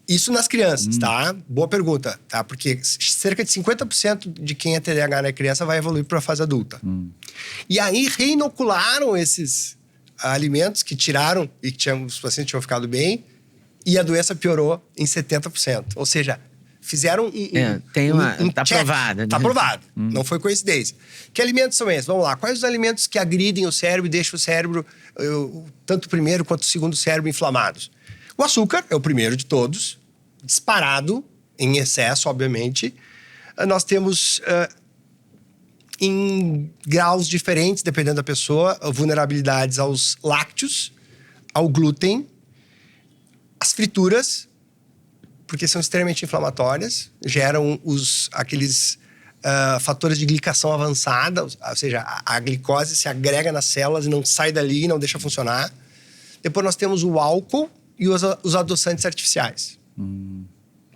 Isso nas crianças, tá? Boa pergunta, tá? Porque cerca de 50% de quem é TDAH na criança vai evoluir para a fase adulta. E aí reinocularam esses alimentos que tiraram e que os pacientes tinham ficado bem e a doença piorou em 70%. Ou seja, fizeram tá check. aprovado. Tá aprovado. Não foi coincidência. Que alimentos são esses? Vamos lá. Quais os alimentos que agridem o cérebro e deixam o cérebro, tanto o primeiro quanto o segundo cérebro, inflamados? O açúcar é o primeiro de todos, disparado, em excesso, obviamente. Nós temos, em graus diferentes, dependendo da pessoa, vulnerabilidades aos lácteos, ao glúten, às frituras, porque são extremamente inflamatórias, geram aqueles fatores de glicação avançada, ou seja, a glicose se agrega nas células e não sai dali e não deixa funcionar. Depois nós temos o álcool e os adoçantes artificiais.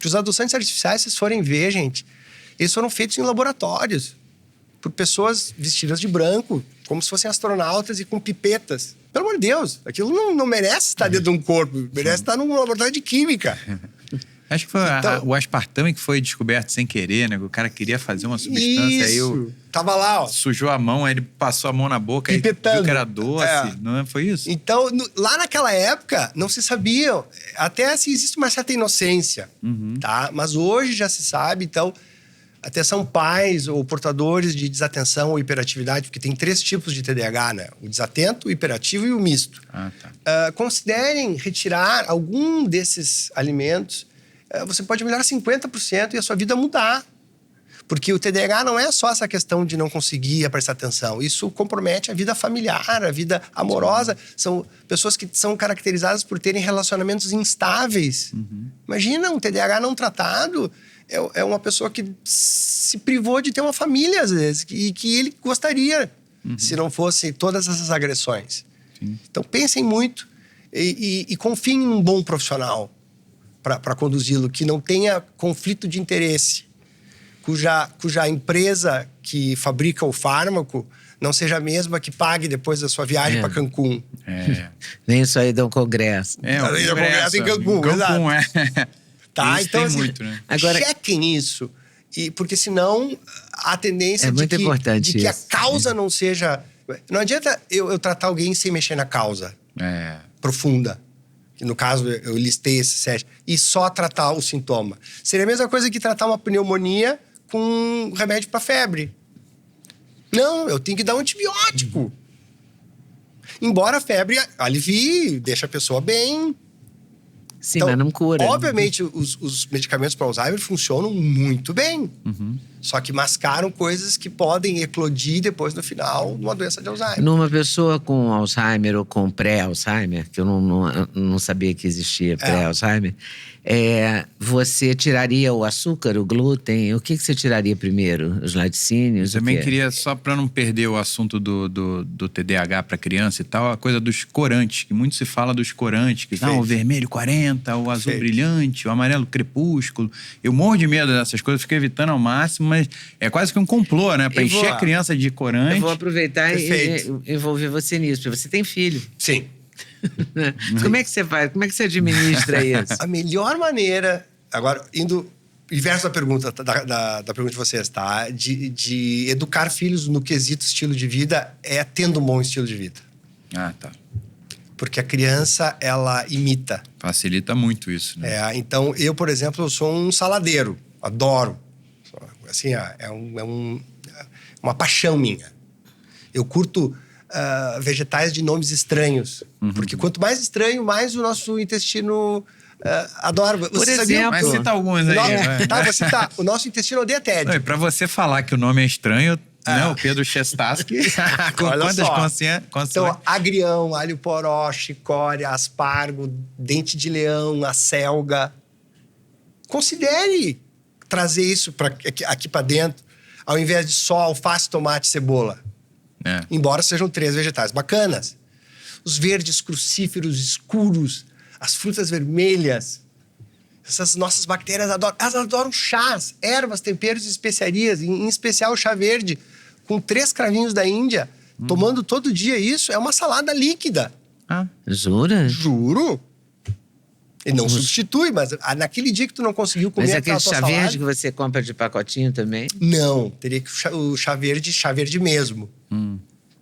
Os adoçantes artificiais, se vocês forem ver, gente, eles foram feitos em laboratórios por pessoas vestidas de branco, como se fossem astronautas e com pipetas. Pelo amor de Deus, aquilo não merece estar dentro de um corpo, merece estar num laboratório de química. Acho que foi o aspartame que foi descoberto sem querer, né? O cara queria fazer uma substância, aí tava lá, ó. Sujou a mão, aí ele passou a mão na boca, aí viu que era doce, não foi isso? Então, lá naquela época, não se sabia, até assim, existe uma certa inocência, tá? Mas hoje já se sabe, então, atenção pais ou portadores de desatenção ou hiperatividade, porque tem 3 tipos de TDAH, né? O desatento, o hiperativo e o misto. Considerem retirar algum desses alimentos. Você pode melhorar 50% e a sua vida mudar. Porque o TDAH não é só essa questão de não conseguir prestar atenção. Isso compromete a vida familiar, a vida amorosa. São pessoas que são caracterizadas por terem relacionamentos instáveis. Imagina, um TDAH não tratado é uma pessoa que se privou de ter uma família, às vezes, e que ele gostaria, se não fosse todas essas agressões. Então, pensem muito e confiem em um bom profissional para conduzi-lo, que não tenha conflito de interesse, cuja empresa que fabrica o fármaco não seja a mesma que pague depois da sua viagem para Cancún. Nem isso aí dá um congresso. O congresso em Cancún, exato. Tá, isso então tem assim, muito, né? Agora, chequem isso E porque senão a tendência muito importante de que a isso. causa não seja... Não adianta eu tratar alguém sem mexer na causa profunda. No caso, eu listei esses 7. E só tratar o sintoma. Seria a mesma coisa que tratar uma pneumonia com remédio para febre. Não, eu tenho que dar um antibiótico. Embora a febre alivie, deixa a pessoa bem. Sim, mas não cura. Obviamente, os medicamentos para Alzheimer funcionam muito bem. Só que mascaram coisas que podem eclodir depois, no final, numa doença de Alzheimer. Numa pessoa com Alzheimer ou com pré-Alzheimer, que eu não sabia que existia pré-Alzheimer, você tiraria o açúcar, o glúten? O que você tiraria primeiro? Os laticínios? Também queria, só para não perder o assunto do TDAH para criança e tal, a coisa dos corantes, que muito se fala dos corantes, que o vermelho 40, o azul brilhante, o amarelo crepúsculo. Eu morro de medo dessas coisas, fico evitando ao máximo, mas é quase que um complô, né? Para encher a criança de corante. Eu vou aproveitar e envolver você nisso, porque você tem filho. Sim. Como é que você faz? Como é que você administra isso? A melhor maneira, agora indo inverso da pergunta, da pergunta de vocês, tá? De educar filhos no quesito estilo de vida é tendo um bom estilo de vida. Ah, tá. Porque a criança, ela imita. Facilita muito isso, né? Então, eu, por exemplo, eu sou um saladeiro. Adoro. Assim, uma paixão minha. Eu curto vegetais de nomes estranhos. Porque quanto mais estranho, mais o nosso intestino adora. Por exemplo... Mas cita alguns aí. Tá, vou citar. O nosso intestino odeia tédio. Para você falar que o nome é estranho, né? O Pedro Chestaski, com quantas consciências? Então, agrião, alho poró, chicória, aspargo, dente de leão, acelga. Considere trazer isso aqui para dentro, ao invés de só alface, tomate e cebola. Embora sejam 3 vegetais bacanas. Os verdes crucíferos escuros, as frutas vermelhas. Essas nossas bactérias elas adoram chás, ervas, temperos e especiarias, em especial o chá verde, com 3 cravinhos da Índia. Tomando todo dia isso, é uma salada líquida. Jura? Juro. Ele não substitui, mas naquele dia que tu não conseguiu comer aquela tua salada... Mas aquele chá verde que você compra de pacotinho também? Não, teria que o chá verde mesmo.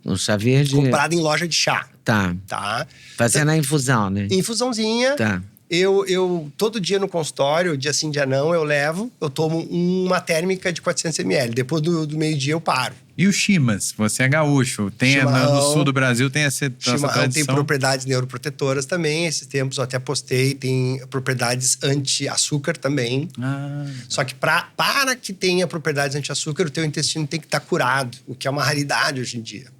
O chá verde... Comprado em loja de chá. Tá. Fazendo a infusão, né? Infusãozinha. Tá. Eu todo dia no consultório, dia sim, dia não, eu tomo uma térmica de 400 ml. Depois do meio-dia eu paro. E o chimas? Você é gaúcho. No sul do Brasil tem essa tradição. Tem propriedades neuroprotetoras também. Esses tempos eu até postei. Tem propriedades anti-açúcar também. Só que para que tenha propriedades anti-açúcar, o teu intestino tem que estar curado. O que é uma raridade hoje em dia.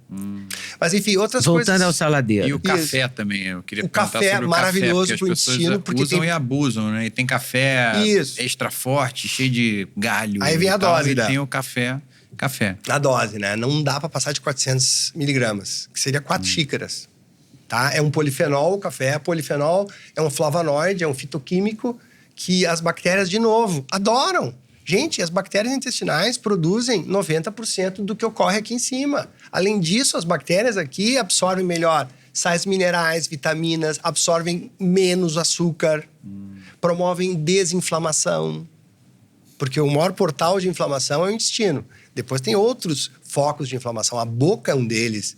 Mas enfim, outras coisas... Voltando ao saladeiro. E o café também. Eu queria perguntar café sobre o maravilhoso café, pro intestino. Porque usam e abusam, né? E tem café extra forte, cheio de galho. Aí vem a dose, né? E tem o café. A dose, né? Não dá para passar de 400 miligramas, que seria 4 xícaras, tá? É um polifenol, o café. Polifenol é um flavonoide, é um fitoquímico que as bactérias, de novo, adoram. Gente, as bactérias intestinais produzem 90% do que ocorre aqui em cima. Além disso, as bactérias aqui absorvem melhor sais minerais, vitaminas, absorvem menos açúcar, promovem desinflamação. Porque o maior portal de inflamação é o intestino. Depois tem outros focos de inflamação. A boca é um deles.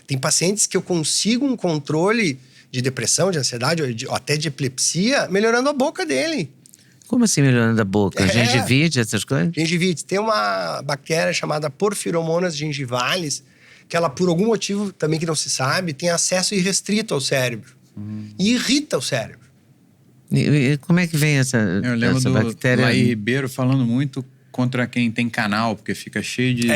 Tem pacientes que eu consigo um controle de depressão, de ansiedade, ou até de epilepsia, melhorando a boca dele. Como assim melhorando a boca? Gengivite, essas coisas? Gengivite. Tem uma bactéria chamada Porphyromonas gingivalis, que ela, por algum motivo também que não se sabe, tem acesso irrestrito ao cérebro. E irrita o cérebro. E como é que vem essa bactéria? Eu lembro do Laí Ribeiro falando muito contra quem tem canal, porque fica cheio de...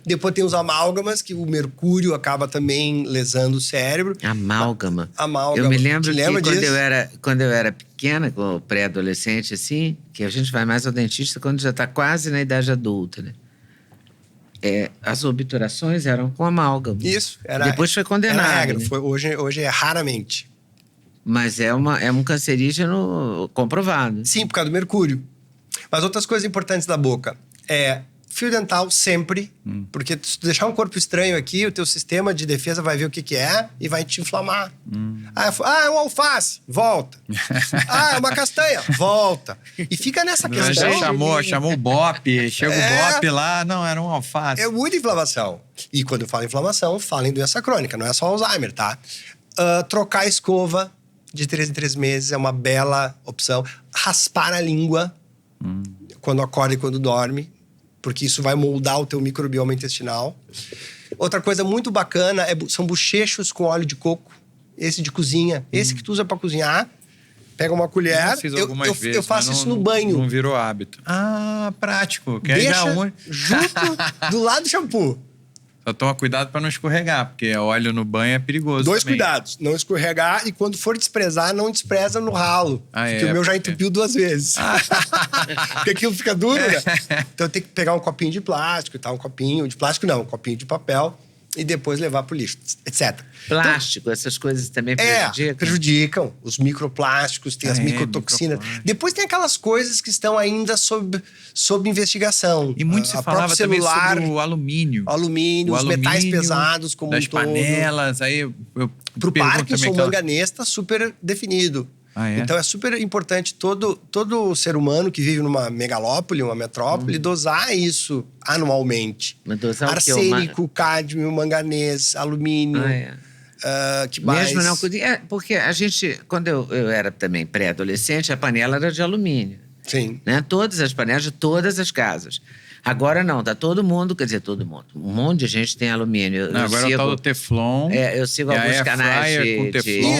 Depois tem os amálgamas, que o mercúrio acaba também lesando o cérebro. Amálgama. Amálgama. Eu me lembro que quando eu era pequena, com pré-adolescente, assim, que a gente vai mais ao dentista quando já está quase na idade adulta, né? As obturações eram com amálgama. Isso. Depois foi condenado. Era regra. Né? Hoje é raramente. Mas é um cancerígeno comprovado. Sim, por causa do mercúrio. Mas outras coisas importantes da boca. fio dental sempre, porque se tu deixar um corpo estranho aqui, o teu sistema de defesa vai ver o que é e vai te inflamar. É um alface, volta. É uma castanha, volta. E fica nessa Mas questão. já chamou o BOP, chega o BOP lá, não, era um alface. É muita inflamação. E quando eu falo inflamação, falo em doença crônica, não é só Alzheimer, tá? Trocar a escova de 3 em 3 meses é uma bela opção. Raspar a língua quando acorda e quando dorme, porque isso vai moldar o teu microbioma intestinal. Outra coisa muito bacana são bochechos com óleo de coco. Esse de cozinha. Esse que tu usa pra cozinhar. Pega uma colher. Eu fiz algumas vezes, eu faço mas isso no banho. Não virou hábito. Prático. Que Deixa já junto do lado do shampoo. Só toma cuidado pra não escorregar, porque óleo no banho é perigoso. 2 também. cuidados. Não escorregar e quando for desprezar, não despreza no ralo. Porque o meu já entupiu 2 vezes. Porque aquilo fica duro, né? Então eu tenho que pegar um copinho de plástico e tal. Um copinho de plástico não, um copinho de papel. E depois levar pro lixo, etc. Plástico, essas coisas também prejudicam? Prejudicam. Os microplásticos, tem as microtoxinas. Depois tem aquelas coisas que estão ainda sob investigação. E muito se falava também sobre o alumínio. Os metais pesados como das panelas, aí eu pro Parkinson, o manganês está super definido. É? Então é super importante todo ser humano que vive numa megalópole, uma metrópole, dosar isso anualmente. Mas dosar arsênico, cádmio, manganês, alumínio. Que mais? Mesmo não... porque a gente, quando eu era também pré-adolescente, a panela era de alumínio. Sim. Né? Todas as panelas de todas as casas. Agora não, tá todo mundo, quer dizer, todo mundo. Um monte de gente tem alumínio. Agora é o tal do Teflon. Eu sigo alguns canais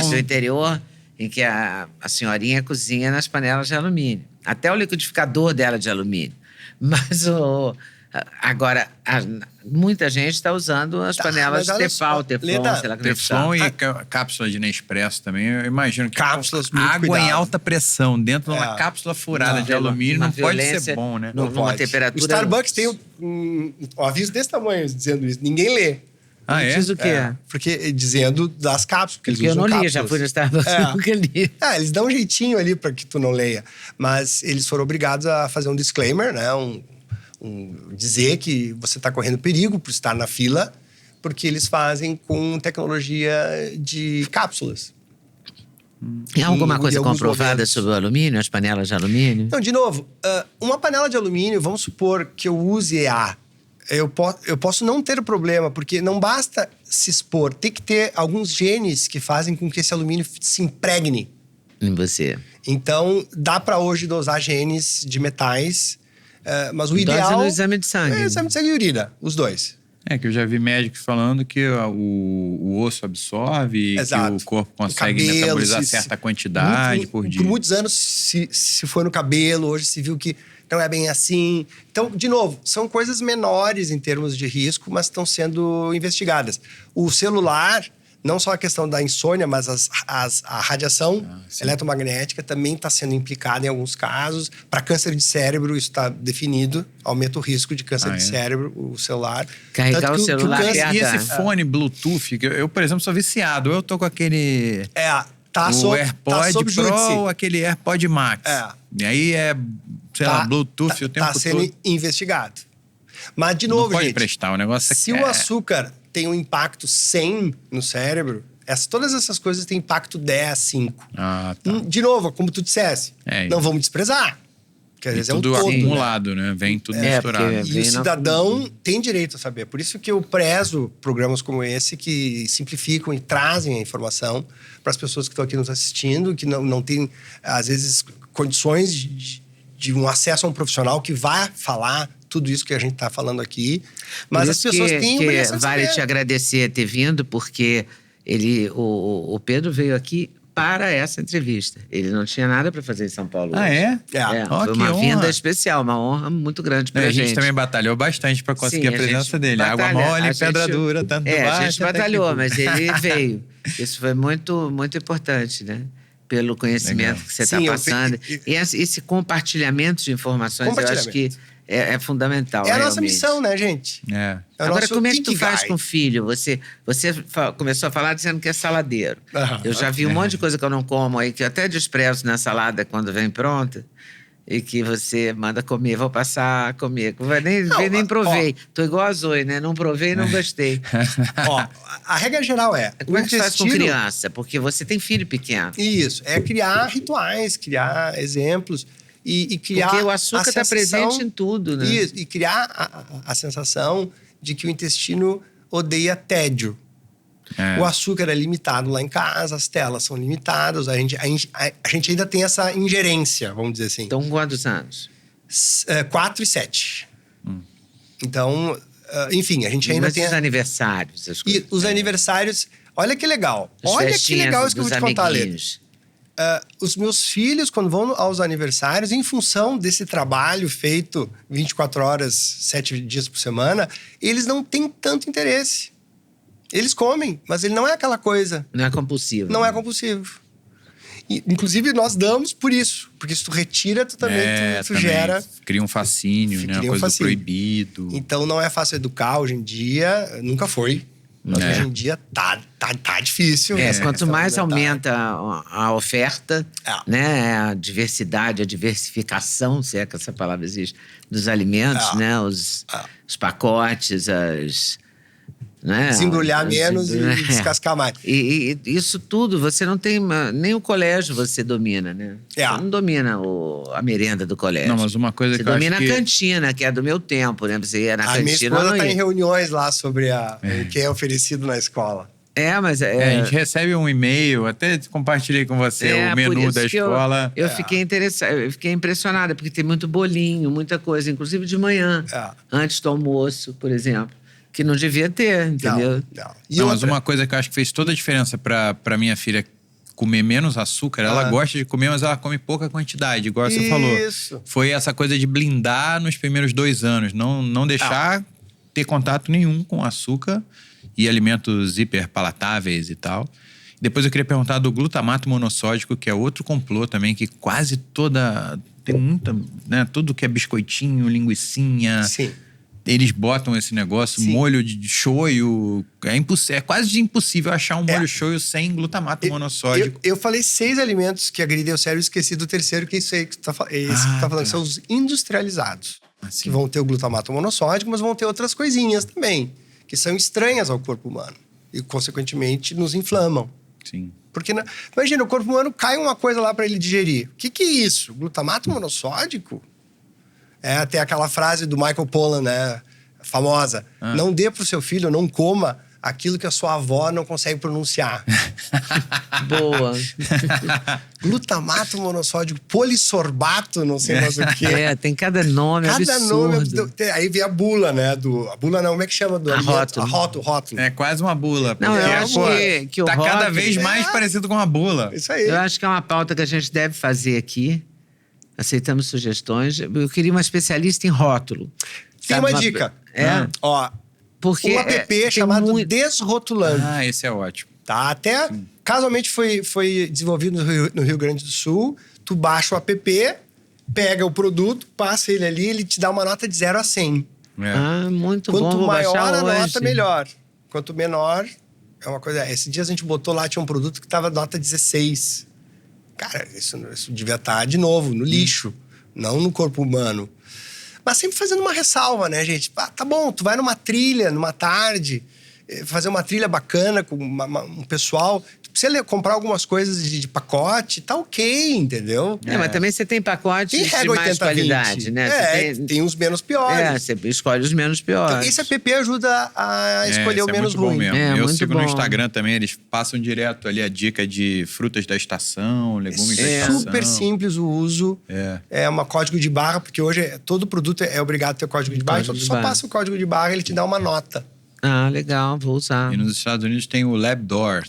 do interior em que a senhorinha cozinha nas panelas de alumínio. Até o liquidificador dela é de alumínio. Mas agora, muita gente está usando as panelas de Tefal, Teflon, sei lá como é que Teflon e cápsula de Nespresso também. Eu imagino que cápsulas muito água cuidado. em alta pressão dentro de uma cápsula furada de alumínio não pode ser bom, né? Numa temperatura... O Starbucks tem um aviso desse tamanho dizendo isso. Ninguém lê. Diz o quê? Porque dizendo das cápsulas. Porque eu não li, já fui no Starbucks, nunca li. Eles dão um jeitinho ali para que tu não leia. Mas eles foram obrigados a fazer um disclaimer, né? Dizer que você está correndo perigo por estar na fila, porque eles fazem com tecnologia de cápsulas. Tem alguma coisa comprovada sobre o alumínio, as panelas de alumínio? Então, de novo, uma panela de alumínio, vamos supor que eu use eu posso não ter problema, porque não basta se expor. Tem que ter alguns genes que fazem com que esse alumínio se impregne em você. Então, dá para hoje dosar genes de metais, mas o ideal... Dose no exame de sangue. Exame de sangue e urina, os dois. Que eu já vi médicos falando que o osso absorve, Exato. que o corpo consegue metabolizar certa quantidade por dia. Por muitos anos se foi no cabelo, hoje se viu que não é bem assim. Então, de novo, são coisas menores em termos de risco, mas estão sendo investigadas. O celular, não só a questão da insônia, mas a radiação eletromagnética também está sendo implicada em alguns casos. Para câncer de cérebro, isso está definido. Aumenta o risco de câncer de cérebro, o celular. Carregar o celular. E esse fone Bluetooth, que eu, por exemplo, sou viciado. Eu tô com aquele... o AirPod Pro, aquele AirPod Max. E aí Bluetooth o tempo todo. Está sendo investigado. Mas, de novo, não pode gente, prestar, o negócio se o açúcar tem um impacto 100 no cérebro, todas essas coisas têm impacto 10, 5. De novo, como tu dissesse, não vamos desprezar. Porque às vezes tudo é um todo, acumulado, né? Vem tudo misturado. E o cidadão tem direito a saber. Por isso que eu prezo programas como esse que simplificam e trazem a informação para as pessoas que estão aqui nos assistindo, que não têm, às vezes, condições de um acesso a um profissional que vai falar tudo isso que a gente está falando aqui. Mas as pessoas têm obrigação de saber. Vale te agradecer ter vindo, porque o Pedro veio aqui para essa entrevista. Ele não tinha nada para fazer em São Paulo hoje. Foi uma vinda especial, uma honra muito grande para a gente. A gente também batalhou bastante para conseguir a presença dele. Água mole, pedra dura, tanto baixo. A gente batalhou, mas ele veio. Isso foi muito, muito importante, né? Pelo conhecimento que você está passando. E esse compartilhamento de informações, eu acho que é fundamental. É a nossa missão, né, gente? Agora, como é que tu faz com o filho? Você começou a falar dizendo que é saladeiro. Eu já vi um monte de coisa que eu não como aí, que eu até desprezo na salada quando vem pronta. e que você manda comer, vou passar a comer. Nem Não, provei. Tô igual a Zoe, né? Não provei e não gostei. Ó, a regra geral é... Como o é que você faz com intestino- criança? Porque você tem filho pequeno. Isso, é criar rituais, criar exemplos e criar Porque o açúcar a está sensação- presente em tudo, né? Isso, e criar a sensação de que o intestino odeia tédio. É. O açúcar é limitado lá em casa, as telas são limitadas, a gente ainda tem essa ingerência, vamos dizer assim. Então, quantos anos? 4 e 7. Então, enfim, a gente ainda Mas tem... os aniversários, as E coisas. os aniversários... Olha que legal. As Olha que festinhas legal isso que eu vou dos te contar, Lê. amiguinhos. Os meus filhos, quando vão aos aniversários, em função desse trabalho feito 24 horas, 7 dias por semana, eles não têm tanto interesse. Eles comem, mas ele não é aquela coisa. Não é compulsivo. Não é compulsivo. Inclusive, nós damos por isso. Porque se tu retira, tu também, tu também gera... cria um fascínio, né? Uma Cria um coisa do fascínio. proibido. Então, não é fácil educar hoje em dia. Nunca foi. Mas hoje em dia tá difícil. Quanto mais alimentar. aumenta a oferta, É. né, a diversidade, a diversificação, se é que essa palavra existe, dos alimentos, né, os pacotes, as... Né, Desembrulhar as- menos e descascar mais. E isso tudo, você não tem... Nem o colégio você domina, né? É. Você não domina a merenda do colégio. Não, mas uma coisa Você que eu acho domina que... a cantina, que é do meu tempo, né? Você ia na A minha cantina... esposa não tá ia. em reuniões lá sobre o que é oferecido na escola. Mas a gente recebe um e-mail, até compartilhei com você o por menu isso da que escola. Eu fiquei interessada, eu fiquei impressionada, porque tem muito bolinho, muita coisa, inclusive de manhã, antes do almoço, por exemplo, que não devia ter, entendeu? Não. Não, mas uma coisa que eu acho que fez toda a diferença pra minha filha comer menos açúcar, ela gosta de comer, mas ela come pouca quantidade, igual você falou. Isso. Foi essa coisa de blindar nos primeiros 2 anos, não deixar ter contato nenhum com açúcar e alimentos hiperpalatáveis e tal. Depois eu queria perguntar do glutamato monossódico, que é outro complô também, que quase toda... Tem muita... né, tudo que é biscoitinho, linguicinha... Sim. Eles botam esse negócio, Sim. molho de shoyu. É quase impossível achar um molho shoyu sem glutamato monossódico. Eu falei 6 alimentos que agridem o cérebro e esqueci do terceiro, que é isso aí que tu tá, que tu tá falando. São os industrializados. Assim. Que vão ter o glutamato monossódico, mas vão ter outras coisinhas também, que são estranhas ao corpo humano. E, consequentemente, nos inflamam. Sim. Porque, imagina, o corpo humano cai uma coisa lá para ele digerir. O que é isso? Glutamato monossódico? É até aquela frase do Michael Pollan, né? Famosa. Não dê pro seu filho, não coma aquilo que a sua avó não consegue pronunciar. Boa. Glutamato monossódico, polissorbato, não sei mais o quê. Tem cada nome Cada absurdo. nome. Aí vem a bula, né? A bula não, como é que chama? Do alimento? Rótulo. É quase uma bula. Não, porque, eu acho que o tá cada rótulo- vez mais parecido com uma bula. Isso aí. Eu acho que é uma pauta que a gente deve fazer aqui. Aceitamos sugestões. Eu queria uma especialista em rótulo. Tem Sabe, uma dica. Ó, Porque um app tem chamado muito- Desrotulando. Esse é ótimo. Tá? Até casualmente foi desenvolvido no Rio Grande do Sul. Tu baixa o app, pega o produto, passa ele ali, ele te dá uma nota de 0 a 100. Muito bom. Quanto Vou maior baixar a hoje. nota, melhor. Quanto menor, é uma coisa... Esses dias a gente botou lá, tinha um produto que tava nota 16. Cara, isso devia estar, de novo, no lixo. Não no corpo humano. Mas sempre fazendo uma ressalva, né, gente? Tá bom, tu vai numa trilha, numa tarde, fazer uma trilha bacana com um pessoal. Tu precisa comprar algumas coisas de pacote, tá ok, entendeu? Mas também você tem pacotes Tem de regra mais 80-20. qualidade, né? Você tem uns menos piores. você escolhe os menos piores. Então, esse app ajuda a escolher o isso menos é muito ruim. bom mesmo. É, Eu muito sigo bom. no Instagram também, eles passam direto ali a dica de frutas da estação, legumes da É estação. super simples o uso. É um código de barra, porque hoje todo produto é obrigado a ter código de barra. Então, tu só passa o código de barra e ele te dá uma nota. Legal, vou usar. E nos Estados Unidos tem o Labdoor.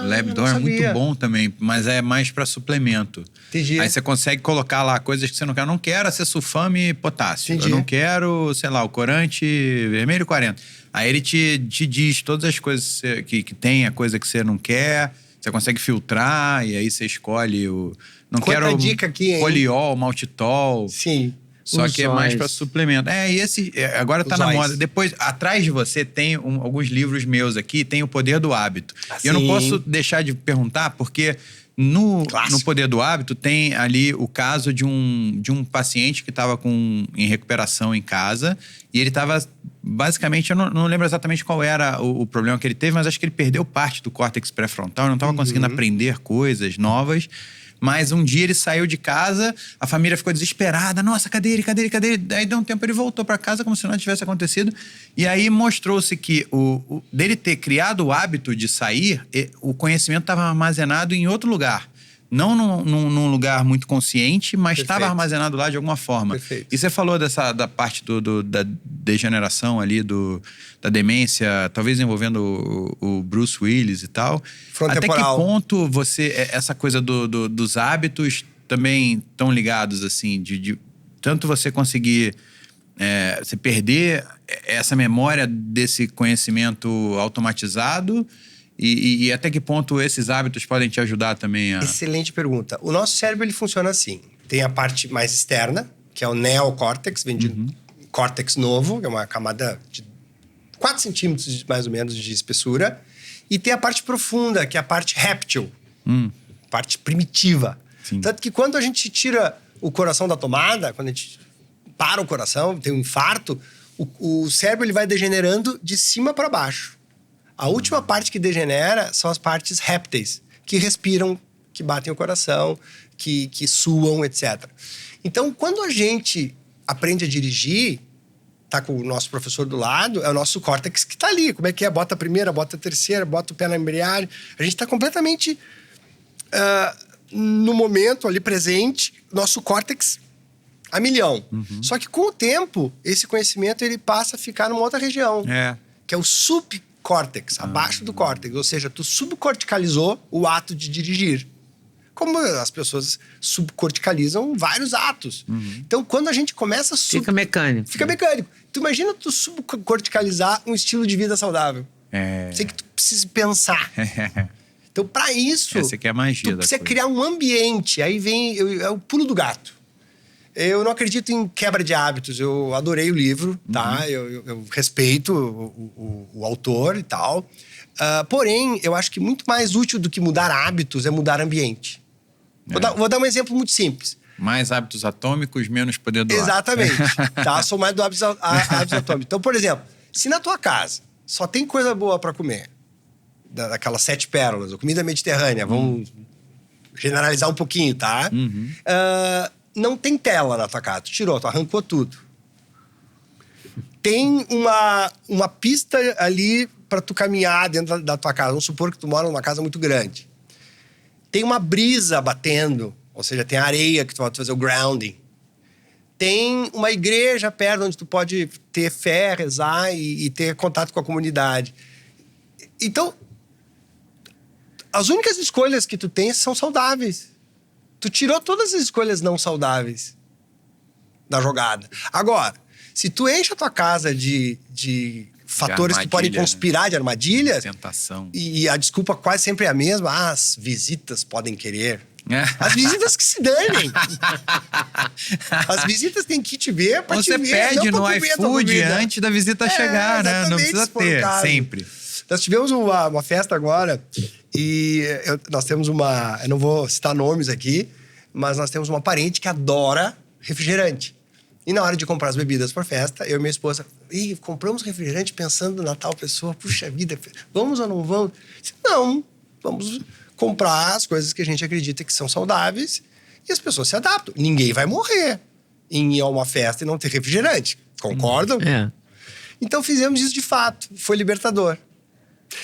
O Labdoor é muito sabia. bom também, mas é mais para suplemento. Entendi. Aí você consegue colocar lá coisas que você não quer. Eu não quero acesulfame e potássio. Entendi. Eu não quero, sei lá, o corante vermelho 40. Aí ele te diz todas as coisas que tem, a coisa que você não quer. Você consegue filtrar e aí você escolhe o... Não Quanta quero dica aqui, hein? poliol, maltitol. Sim. Só Os que é mais sóis. para suplemento. E agora tá Os na sóis. moda. Depois, atrás de você tem alguns livros meus aqui, tem O Poder do Hábito. E eu não Sim. posso deixar de perguntar, porque no Clássico. Poder do Hábito tem ali o caso de um paciente que estava em recuperação em casa e ele estava, basicamente, eu não lembro exatamente qual era o problema que ele teve, mas acho que ele perdeu parte do córtex pré-frontal, não estava conseguindo aprender coisas novas. Mas um dia ele saiu de casa, a família ficou desesperada. Nossa, cadê ele? Aí deu um tempo, ele voltou para casa como se nada tivesse acontecido. E aí mostrou-se que dele ter criado o hábito de sair, o conhecimento estava armazenado em outro lugar. Não num lugar muito consciente, mas estava Perfeito. armazenado lá de alguma forma. Perfeito. E você falou da parte da degeneração ali, da demência, talvez envolvendo o Bruce Willis e tal. Frontemporal. Até que ponto essa coisa dos hábitos também estão ligados, assim, de tanto você conseguir você perder essa memória desse conhecimento automatizado e até que ponto esses hábitos podem te ajudar também a... Excelente pergunta. O nosso cérebro, ele funciona assim. Tem a parte mais externa, que é o neocórtex, vem de córtex novo, que é uma camada de 4 centímetros, mais ou menos, de espessura. E tem a parte profunda, que é a parte réptil, parte primitiva. Sim. Tanto que quando a gente tira o coração da tomada, quando a gente para o coração, tem um infarto, o cérebro ele vai degenerando de cima para baixo. A última parte que degenera são as partes répteis, que respiram, que batem o coração, que suam, etc. Então, quando a gente aprende a dirigir, tá com o nosso professor do lado, é o nosso córtex que tá ali. Como é que é? Bota a primeira, bota a terceira, bota o pé na embreagem. A gente tá completamente no momento ali presente, nosso córtex a milhão. Só que com o tempo, esse conhecimento ele passa a ficar numa outra região, que é o subcórtex, abaixo do córtex. Ou seja, tu subcorticalizou o ato de dirigir. Como as pessoas subcorticalizam vários atos. Então, quando a gente começa a... Fica mecânico. Fica mecânico. Tu imagina tu subcorticalizar um estilo de vida saudável. Sem que tu precise pensar. Então, para isso, Essa aqui é a magia tu da precisa coisa. criar um ambiente. Aí vem é o pulo do gato. Eu não acredito em quebra de hábitos. Eu adorei o livro, tá? Eu respeito o autor e tal. Porém, eu acho que muito mais útil do que mudar hábitos é mudar ambiente. Vou dar um exemplo muito simples. Mais hábitos atômicos, menos poder do ar. Exatamente. Tá? Sou mais do hábitos atômicos. Então, por exemplo, se na tua casa só tem coisa boa para comer, daquelas 7 pérolas, ou comida mediterrânea, vamos generalizar um pouquinho, tá? Não tem tela na tua casa. Tu tirou, tu arrancou tudo. Tem uma pista ali para tu caminhar dentro da tua casa. Vamos supor que tu mora numa casa muito grande. Tem uma brisa batendo, ou seja, tem areia que tu vai fazer o grounding. Tem uma igreja perto onde tu pode ter fé, rezar e ter contato com a comunidade. Então, as únicas escolhas que tu tens são saudáveis. Tu tirou todas as escolhas não saudáveis da jogada. Agora, se tu enche a tua casa de fatores que podem conspirar, de armadilhas... Tentação. E a desculpa quase sempre é a mesma. As visitas podem querer. As visitas que se danem. As visitas têm que te ver pra Você te ver. pede não no pra comer a tua iFood comida. antes da visita chegar, né? Não exatamente, precisa se for o ter, caso. sempre. Nós tivemos uma festa agora e nós temos uma... Eu não vou citar nomes aqui, mas nós temos uma parente que adora refrigerante. E na hora de comprar as bebidas para festa, eu e minha esposa... compramos refrigerante pensando na tal pessoa. Puxa vida, vamos ou não vamos? Não, vamos comprar as coisas que a gente acredita que são saudáveis e as pessoas se adaptam. Ninguém vai morrer em ir a uma festa e não ter refrigerante. Concordam? Então fizemos isso de fato. Foi libertador.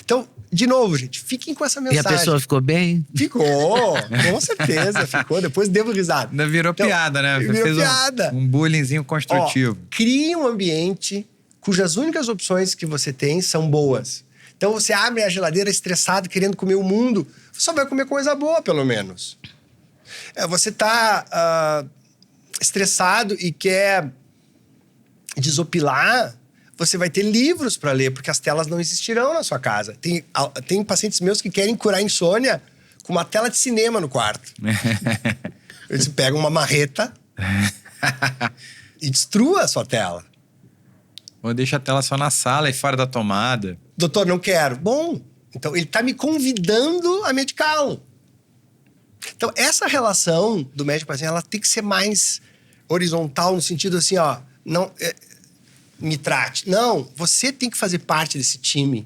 Então, de novo, gente, fiquem com essa mensagem. E a pessoa ficou bem? Ficou, com certeza ficou. Depois devo risada. Ainda virou piada, né? Virou Fez piada. Um bullyingzinho construtivo. Crie um ambiente cujas únicas opções que você tem são boas. Então, você abre a geladeira estressado, querendo comer o mundo, você só vai comer coisa boa, pelo menos. Você tá estressado e quer desopilar... Você vai ter livros para ler, porque as telas não existirão na sua casa. Tem pacientes meus que querem curar insônia com uma tela de cinema no quarto. Eles pegam uma marreta, e destrua a sua tela. Ou deixa a tela só na sala e fora da tomada. Doutor, não quero. Bom, então ele está me convidando a medicá-lo. Então, essa relação do médico-paciente, ela tem que ser mais horizontal, no sentido assim, ó, não me trate. Não, você tem que fazer parte desse time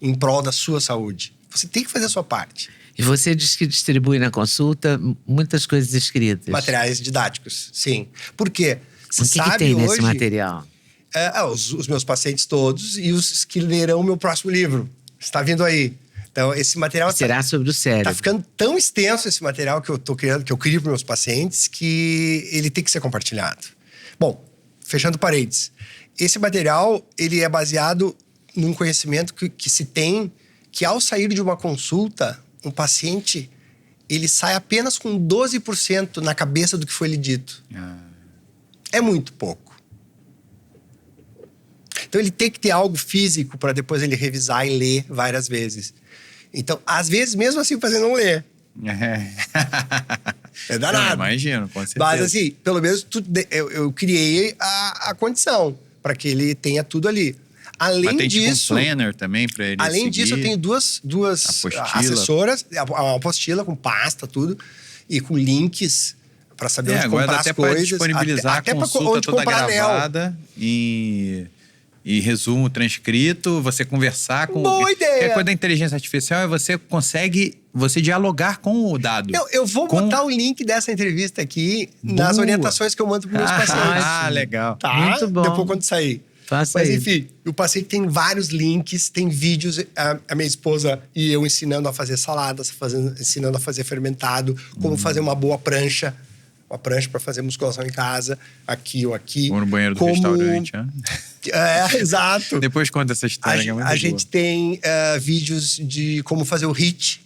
em prol da sua saúde. Você tem que fazer a sua parte. E você diz que distribui na consulta muitas coisas escritas. Materiais didáticos, sim. Por quê? O que tem nesse material? Os meus pacientes todos e os que lerão o meu próximo livro. Está vindo aí. Então, esse material... Será sobre o cérebro. Tá ficando tão extenso esse material que eu tô criando, que eu crio para meus pacientes, que ele tem que ser compartilhado. Bom, fechando parênteses. Esse material, ele é baseado num conhecimento que se tem, que ao sair de uma consulta, um paciente, ele sai apenas com 12% na cabeça do que foi lhe dito. É muito pouco. Então, ele tem que ter algo físico para depois ele revisar e ler várias vezes. Então, às vezes, mesmo assim, o paciente não lê. É danado. Não, imagino, com certeza. Mas, assim, pelo menos eu criei a condição para que ele tenha tudo ali. Além Mas tem disso, tipo um planner também para ele além seguir. disso, eu tenho duas assessoras, uma apostila com pasta, tudo, e com links para saber onde comprar as coisas. Disponibilizar até a consulta toda gravada e resumo transcrito, você conversar com... Boa ideia! A coisa da inteligência artificial é você consegue dialogar com o dado. Eu vou botar o link dessa entrevista aqui nas orientações que eu mando para meus pacientes. Legal. Tá? Muito bom. Depois quando sair. Faça Mas aí. enfim, o paciente tem vários links, tem vídeos, a minha esposa e eu ensinando a fazer saladas, ensinando a fazer fermentado, como fazer uma boa prancha. Uma prancha para fazer musculação em casa, aqui ou aqui. Ou no banheiro do restaurante, né? Exato. Depois conta essa história, que é muito boa. A gente tem vídeos de como fazer o HIIT,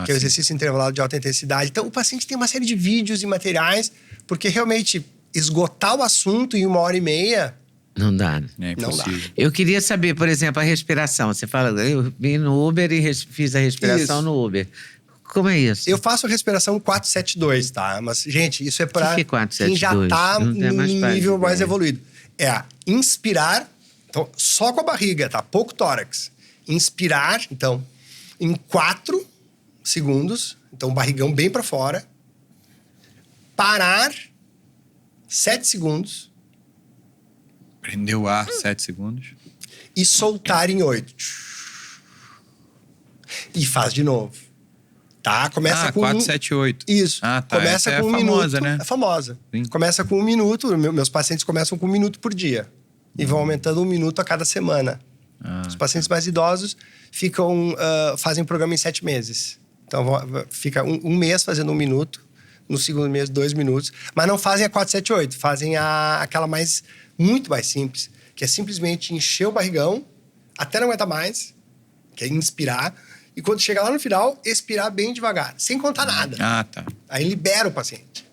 que é o exercício intervalado de alta intensidade. Então, o paciente tem uma série de vídeos e materiais, porque realmente esgotar o assunto em 1h30... Não dá. É impossível. Não dá. Eu queria saber, por exemplo, a respiração. Você fala, eu vim no Uber e fiz a respiração no Uber. Como é isso? Eu faço a respiração 4-7-2, tá? Mas, gente, isso é pra que é 4-7-2? quem já tá Não num tem mais nível mais ideia. evoluído. É inspirar, então, só com a barriga, tá? Pouco tórax. Inspirar, então, em 4 segundos. Então, barrigão bem pra fora. Parar, 7 segundos. Prendeu o ar 7 segundos. E soltar em 8. E faz de novo. Tá? Começa com 4, 7, 8. Isso. Ah, tá. Começa Essa com é 1 famosa, minuto. né? É famosa. Sim. Começa com 1 minuto. Meus pacientes começam com 1 minuto por dia. E vão aumentando 1 minuto a cada semana. Os pacientes mais idosos fazem o programa em 7 meses. Então, fica um mês fazendo 1 minuto. No segundo mês, 2 minutos. Mas não fazem a 4, 7, 8. Fazem aquela muito mais simples. Que é simplesmente encher o barrigão até não aguentar mais. Que é inspirar. E quando chega lá no final, expirar bem devagar, sem contar nada. Ah, tá. Aí libera o paciente.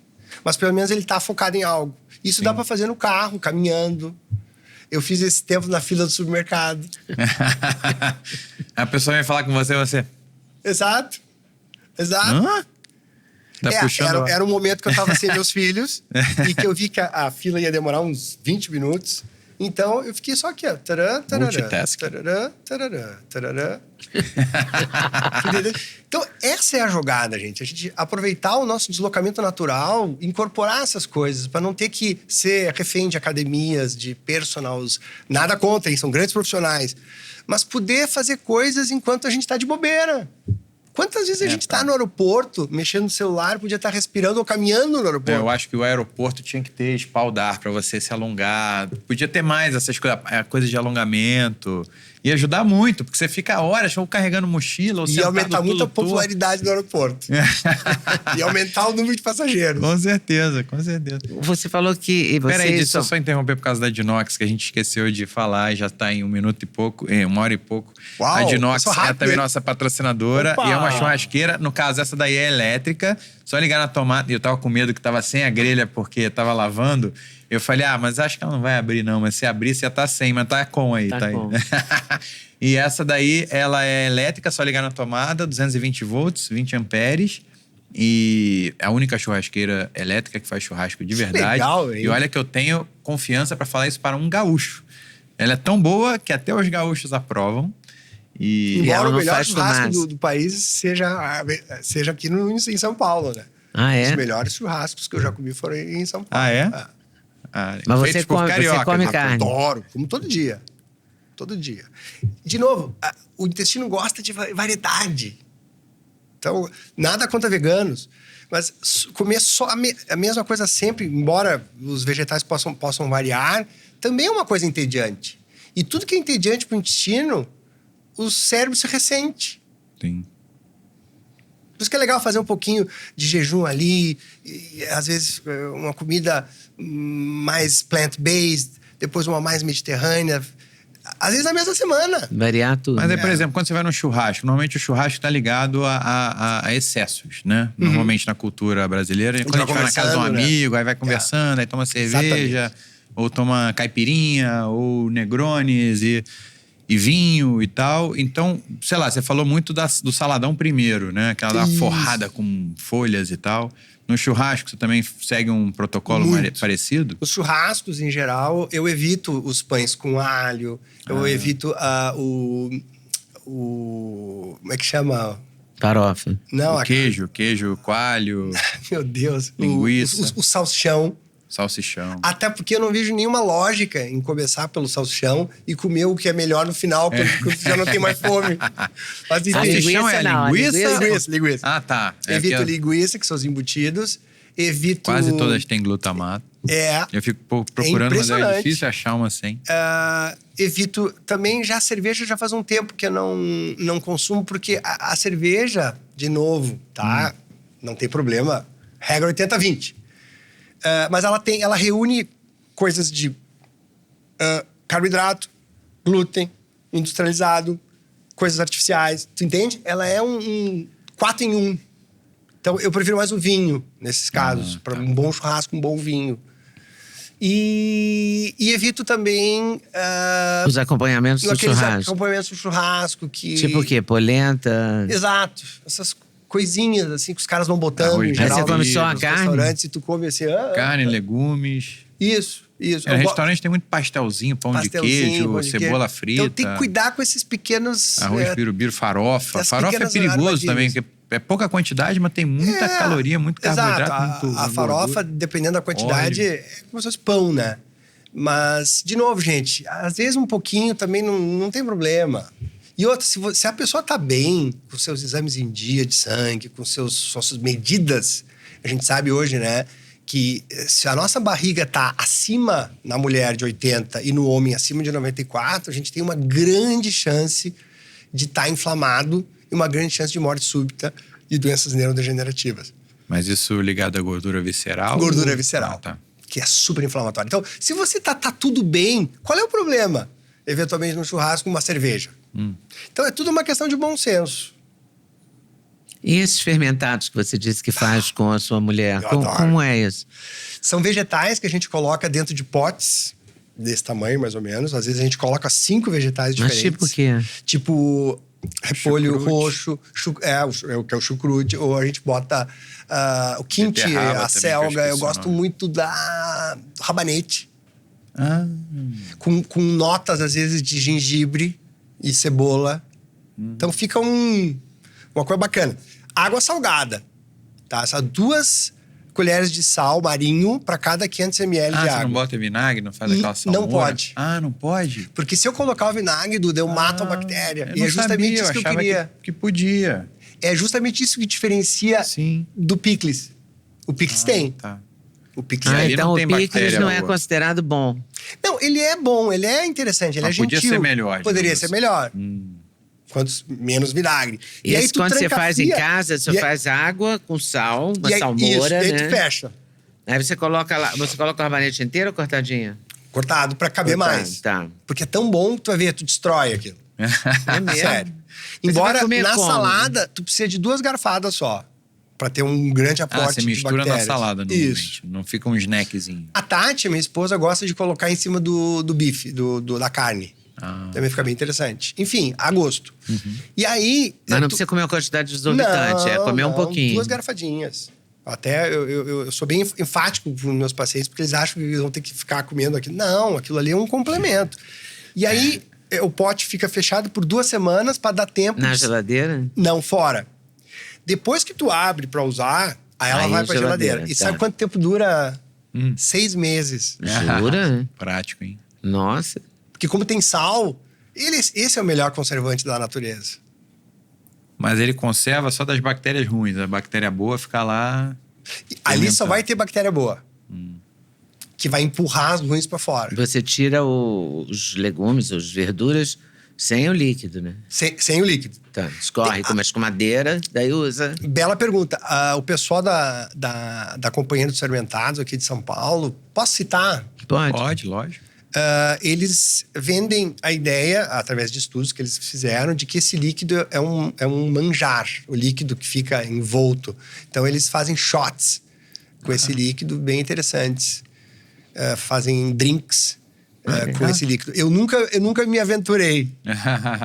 Mas pelo menos ele tá focado em algo. Isso dá para fazer no carro, caminhando. Eu fiz esse tempo na fila do supermercado. A pessoa vem falar com você... Exato. Hã? Tá puxando... Era um momento que eu tava sem meus filhos e que eu vi que a fila ia demorar uns 20 minutos. Então, eu fiquei só aqui, ó. Tarará, tarará, Multitasking. tarará, tarará, tarará. Então, essa é a jogada, gente. A gente aproveitar o nosso deslocamento natural, incorporar essas coisas, para não ter que ser refém de academias, de personals. Nada contra, hein? São grandes profissionais. Mas poder fazer coisas enquanto a gente tá de bobeira. Quantas vezes a gente tá no aeroporto, mexendo no celular, podia estar respirando ou caminhando no aeroporto? Eu acho que o aeroporto tinha que ter espaldar para você se alongar. Podia ter mais essas coisas de alongamento. Ia ajudar muito, porque você fica horas ou carregando mochila ou Ia sentado aumentar muito a todo torto. popularidade do aeroporto. Ia aumentar o número de passageiros. Com certeza, com certeza. Você falou que... Peraí, deixa eu só interromper por causa da Dinox, que a gente esqueceu de falar, já tá em 1 minuto e pouco, 1h e pouco. Uau, a Dinox passou rápido, é também hein? nossa patrocinadora. Opa! E é uma churrasqueira. No caso, essa daí é elétrica. Só ligar na tomada. E eu tava com medo que tava sem a grelha, porque tava lavando. Eu falei, mas acho que ela não vai abrir não. Mas se abrir, você já tá sem. Mas tá com aí, tá aí. E essa daí, ela é elétrica, só ligar na tomada, 220 volts, 20 amperes. E é a única churrasqueira elétrica que faz churrasco de verdade. Legal, hein? E olha que eu tenho confiança para falar isso para um gaúcho. Ela é tão boa que até os gaúchos aprovam. E Embora ela o não melhor faz churrasco fumaça. do país seja aqui em São Paulo, né? Ah, é? Os melhores churrascos que eu já comi foram em São Paulo. Ah, é? Ah, Mas feitos você por come, carioca, você come né? carne. Adoro, como todo dia. Todo dia. De novo, o intestino gosta de variedade. Então, nada contra veganos. Mas comer só a mesma coisa sempre, embora os vegetais possam variar, também é uma coisa entediante. E tudo que é entediante para o intestino, o cérebro se ressente. Sim. Por isso que é legal fazer um pouquinho de jejum ali, e, às vezes uma comida mais plant-based, depois uma mais mediterrânea. Às vezes na mesma semana. Variar tudo. Mas aí, por exemplo, quando você vai no churrasco, normalmente o churrasco está ligado a excessos, né? Normalmente na cultura brasileira, quando a gente vai na casa de um amigo, aí vai conversando, aí toma cerveja, ou toma caipirinha, ou negrones e vinho e tal. Então, sei lá, você falou muito do saladão primeiro, né? Aquela forrada com folhas e tal. No churrasco, você também segue um protocolo parecido? Os churrascos, em geral, eu evito os pães com alho. Eu evito o... Como é que chama? Farofa. Não, O queijo, coalho, Meu Deus. linguiça. O salsichão. salsichão. Até porque eu não vejo nenhuma lógica em começar pelo salsichão e comer o que é melhor no final, quando já não tem mais fome. Mas A Salsichão é linguiça não, a linguiça? linguiça. Ah, tá. Evito linguiça, que são os embutidos. Evito... Quase todas têm glutamato. Eu fico procurando, mas é impressionante. difícil achar uma sem. Evito também, já a cerveja já faz um tempo que eu não consumo, porque a cerveja, de novo, tá? Não tem problema. Regra 80-20. Mas ela reúne coisas de carboidrato, glúten, industrializado, coisas artificiais. Tu entende? Ela é um 4 em 1. Então, eu prefiro mais o vinho, nesses casos. Para um bom churrasco, um bom vinho. E evito também... Os acompanhamentos do churrasco. acompanhamentos do churrasco que... Tipo o quê? Polenta? Exato. Essas coisinhas, assim, que os caras vão botando, Arroz em de geral. Aí você come só a nos carne? restaurantes, e tu come assim... Carne, legumes. Isso. No restaurante tem muito pastelzinho, pão de queijo, cebola frita. Então tem que cuidar com esses pequenos... Arroz birubiru, farofa. essas Farofa é pequenas perigoso armadilhas. também, porque é pouca quantidade, mas tem muita caloria, muito carboidrato. Exato. Muito A farofa, dependendo da quantidade, é como se fosse pão, né? Mas, de novo, gente, às vezes um pouquinho também não tem problema. E outra, se a pessoa tá bem, com seus exames em dia de sangue, com suas medidas, a gente sabe hoje, né? Que se a nossa barriga tá acima na mulher de 80 e no homem acima de 94, a gente tem uma grande chance de estar inflamado e uma grande chance de morte súbita e doenças neurodegenerativas. Mas isso ligado à gordura visceral? Gordura visceral. Tá. Que é super inflamatório. Então, se você tá tudo bem, qual é o problema? Eventualmente no churrasco, uma cerveja. Então, é tudo uma questão de bom senso. E esses fermentados que você disse que faz com a sua mulher? Eu adoro. Como é isso? São vegetais que a gente coloca dentro de potes, desse tamanho mais ou menos. Às vezes a gente coloca 5 vegetais Mas diferentes. tipo o quê? Tipo repolho Chucrute. roxo, que é o chucrute. Ou a gente bota o kimchi, Beterraba a também, que eu selga. esqueci Eu o gosto nome. muito do rabanete. Com notas, às vezes, de gengibre e cebola. Então fica uma coisa bacana. Água salgada, tá? Só 2 colheres de sal marinho para cada 500 ml de Você água. não bota vinagre, não faz aquela salmoura? Não pode. Ah, não pode? Porque se eu colocar o vinagre, Duda, eu mato a bactéria. Eu E não é justamente sabia, isso que eu achava queria. que podia. É justamente isso que diferencia Sim. do picles. O picles tem. Tá. O picles aí então não o tem picles bactéria não é boa. considerado bom. Não, ele é bom, ele é interessante, ele Mas é gentil. podia ser melhor, Poderia digamos ser assim. melhor. Menos vinagre. E aí esse, tu quando você faz em tranca casa, você e é- faz água com sal, uma e aí, salmoura, isso, e aí né? tu fecha. Aí você coloca lá, você coloca o rabanete inteiro ou cortadinha? Cortado pra caber Cortado, mais. tá. Porque é tão bom que tu vai ver, tu destrói aquilo. É mesmo? Sério. Mas você Embora vai comer na como? salada, tu precisa de 2 garfadas só. Pra ter um grande aporte Você de mistura bactérias. na salada, normalmente. Isso. Não fica um snackzinho. A Tati, minha esposa, gosta de colocar em cima do bife, da carne. Também fica bem interessante. Enfim, a gosto. E aí... Mas não precisa comer uma quantidade exorbitante, comer um pouquinho. 2 garrafadinhas. Até eu sou bem enfático com meus pacientes, porque eles acham que eles vão ter que ficar comendo aquilo. Não, aquilo ali é um complemento. E aí, o pote fica fechado por 2 semanas para dar tempo... Na geladeira? Não, fora. Depois que tu abre para usar, aí ela vai pra geladeira. E sabe quanto tempo dura? 6 meses. Jura? Prático, hein? Nossa. Porque como tem sal, esse é o melhor conservante da natureza. Mas ele conserva só das bactérias ruins. A bactéria boa fica lá... Ali só vai ter bactéria boa. Que vai empurrar as ruins para fora. Você tira os legumes, as verduras, sem o líquido, né? Sem o líquido. Tá, escorre com uma escumadeira, daí usa. Bela pergunta. O pessoal da Companhia dos Fermentados aqui de São Paulo, posso citar? Pode, lógico. Eles vendem a ideia, através de estudos que eles fizeram, de que esse líquido é um manjar, o líquido que fica envolto. Então, eles fazem shots com esse líquido bem interessantes. Fazem drinks com esse líquido. Eu nunca me aventurei.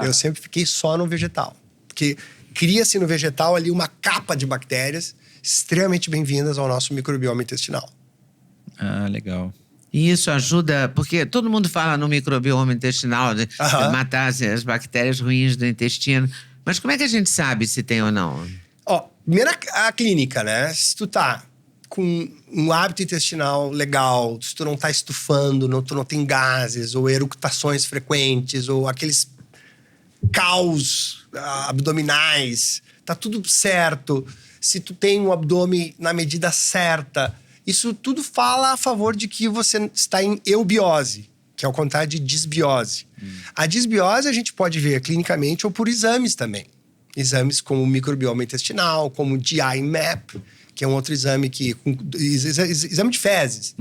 Eu sempre fiquei só no vegetal. Porque cria-se no vegetal ali uma capa de bactérias extremamente bem-vindas ao nosso microbioma intestinal. Legal. E isso ajuda, porque todo mundo fala no microbioma intestinal, de matar as bactérias ruins do intestino. Mas como é que a gente sabe se tem ou não? Primeiro a clínica, né? Se tu tá com um hábito intestinal legal, se tu não tá estufando, tu não tem gases, ou eructações frequentes, ou aqueles caos abdominais, tá tudo certo. Se tu tem um abdômen na medida certa, isso tudo fala a favor de que você está em eubiose, que é o contrário de disbiose. A disbiose a gente pode ver clinicamente ou por exames também. Exames como o microbioma intestinal, como o GI Map, que é um outro exame exame de fezes.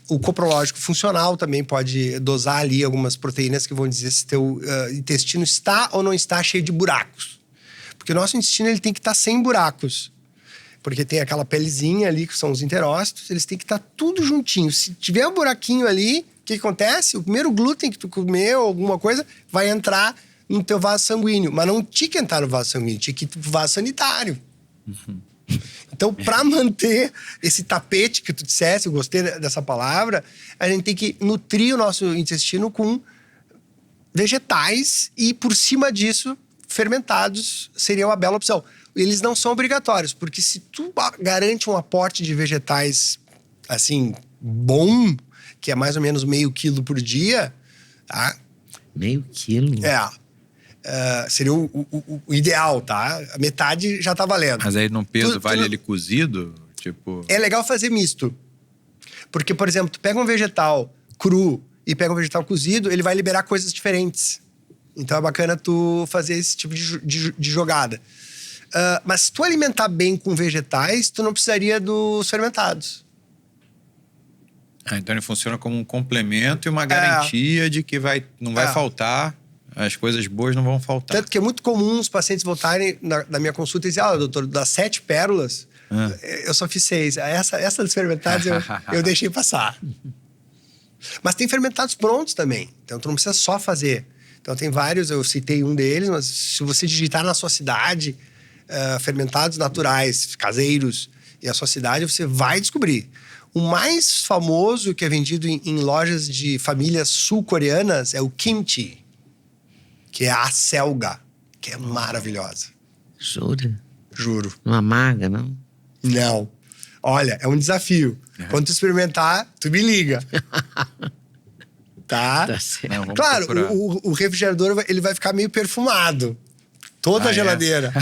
O coprológico funcional também pode dosar ali algumas proteínas que vão dizer se teu intestino está ou não está cheio de buracos. Porque o nosso intestino ele tem que estar sem buracos. Porque tem aquela pelezinha ali, que são os enterócitos, eles têm que estar tudo juntinho. Se tiver um buraquinho ali, o que acontece? O primeiro glúten que tu comeu, alguma coisa, vai entrar no teu vaso sanguíneo. Mas não tinha que entrar no vaso sanguíneo, tinha que ir pro vaso sanitário. Então, para manter esse tapete que tu dissesse, eu gostei dessa palavra, a gente tem que nutrir o nosso intestino com vegetais e, por cima disso, fermentados seria uma bela opção. Eles não são obrigatórios, porque se tu garante um aporte de vegetais, assim, bom, que é mais ou menos meio quilo por dia, tá? Meio quilo? Seria o ideal, tá? A metade já tá valendo. Mas aí no peso vale ele cozido? Tipo... É legal fazer misto. Porque, por exemplo, tu pega um vegetal cru e pega um vegetal cozido, ele vai liberar coisas diferentes. Então é bacana tu fazer esse tipo de jogada. Mas se tu alimentar bem com vegetais, tu não precisaria dos fermentados. Então ele funciona como um complemento e uma garantia de que não vai faltar, as coisas boas não vão faltar. Tanto que é muito comum os pacientes voltarem na minha consulta e dizer, doutor, das 7 pérolas, eu só fiz 6. Essa dos fermentados eu deixei passar. Mas tem fermentados prontos também, então tu não precisa só fazer. Então tem vários, eu citei um deles, mas se você digitar na sua cidade... fermentados naturais, caseiros, e a sua cidade, você vai descobrir. O mais famoso que é vendido em lojas de famílias sul-coreanas é o kimchi, que é a selga, que é maravilhosa. Jura? Juro. Não amarga, não? Não. Olha, é um desafio. Quando tu experimentar, tu me liga. Tá? Tá certo. Não, claro, o refrigerador ele vai ficar meio perfumado. Toda a geladeira.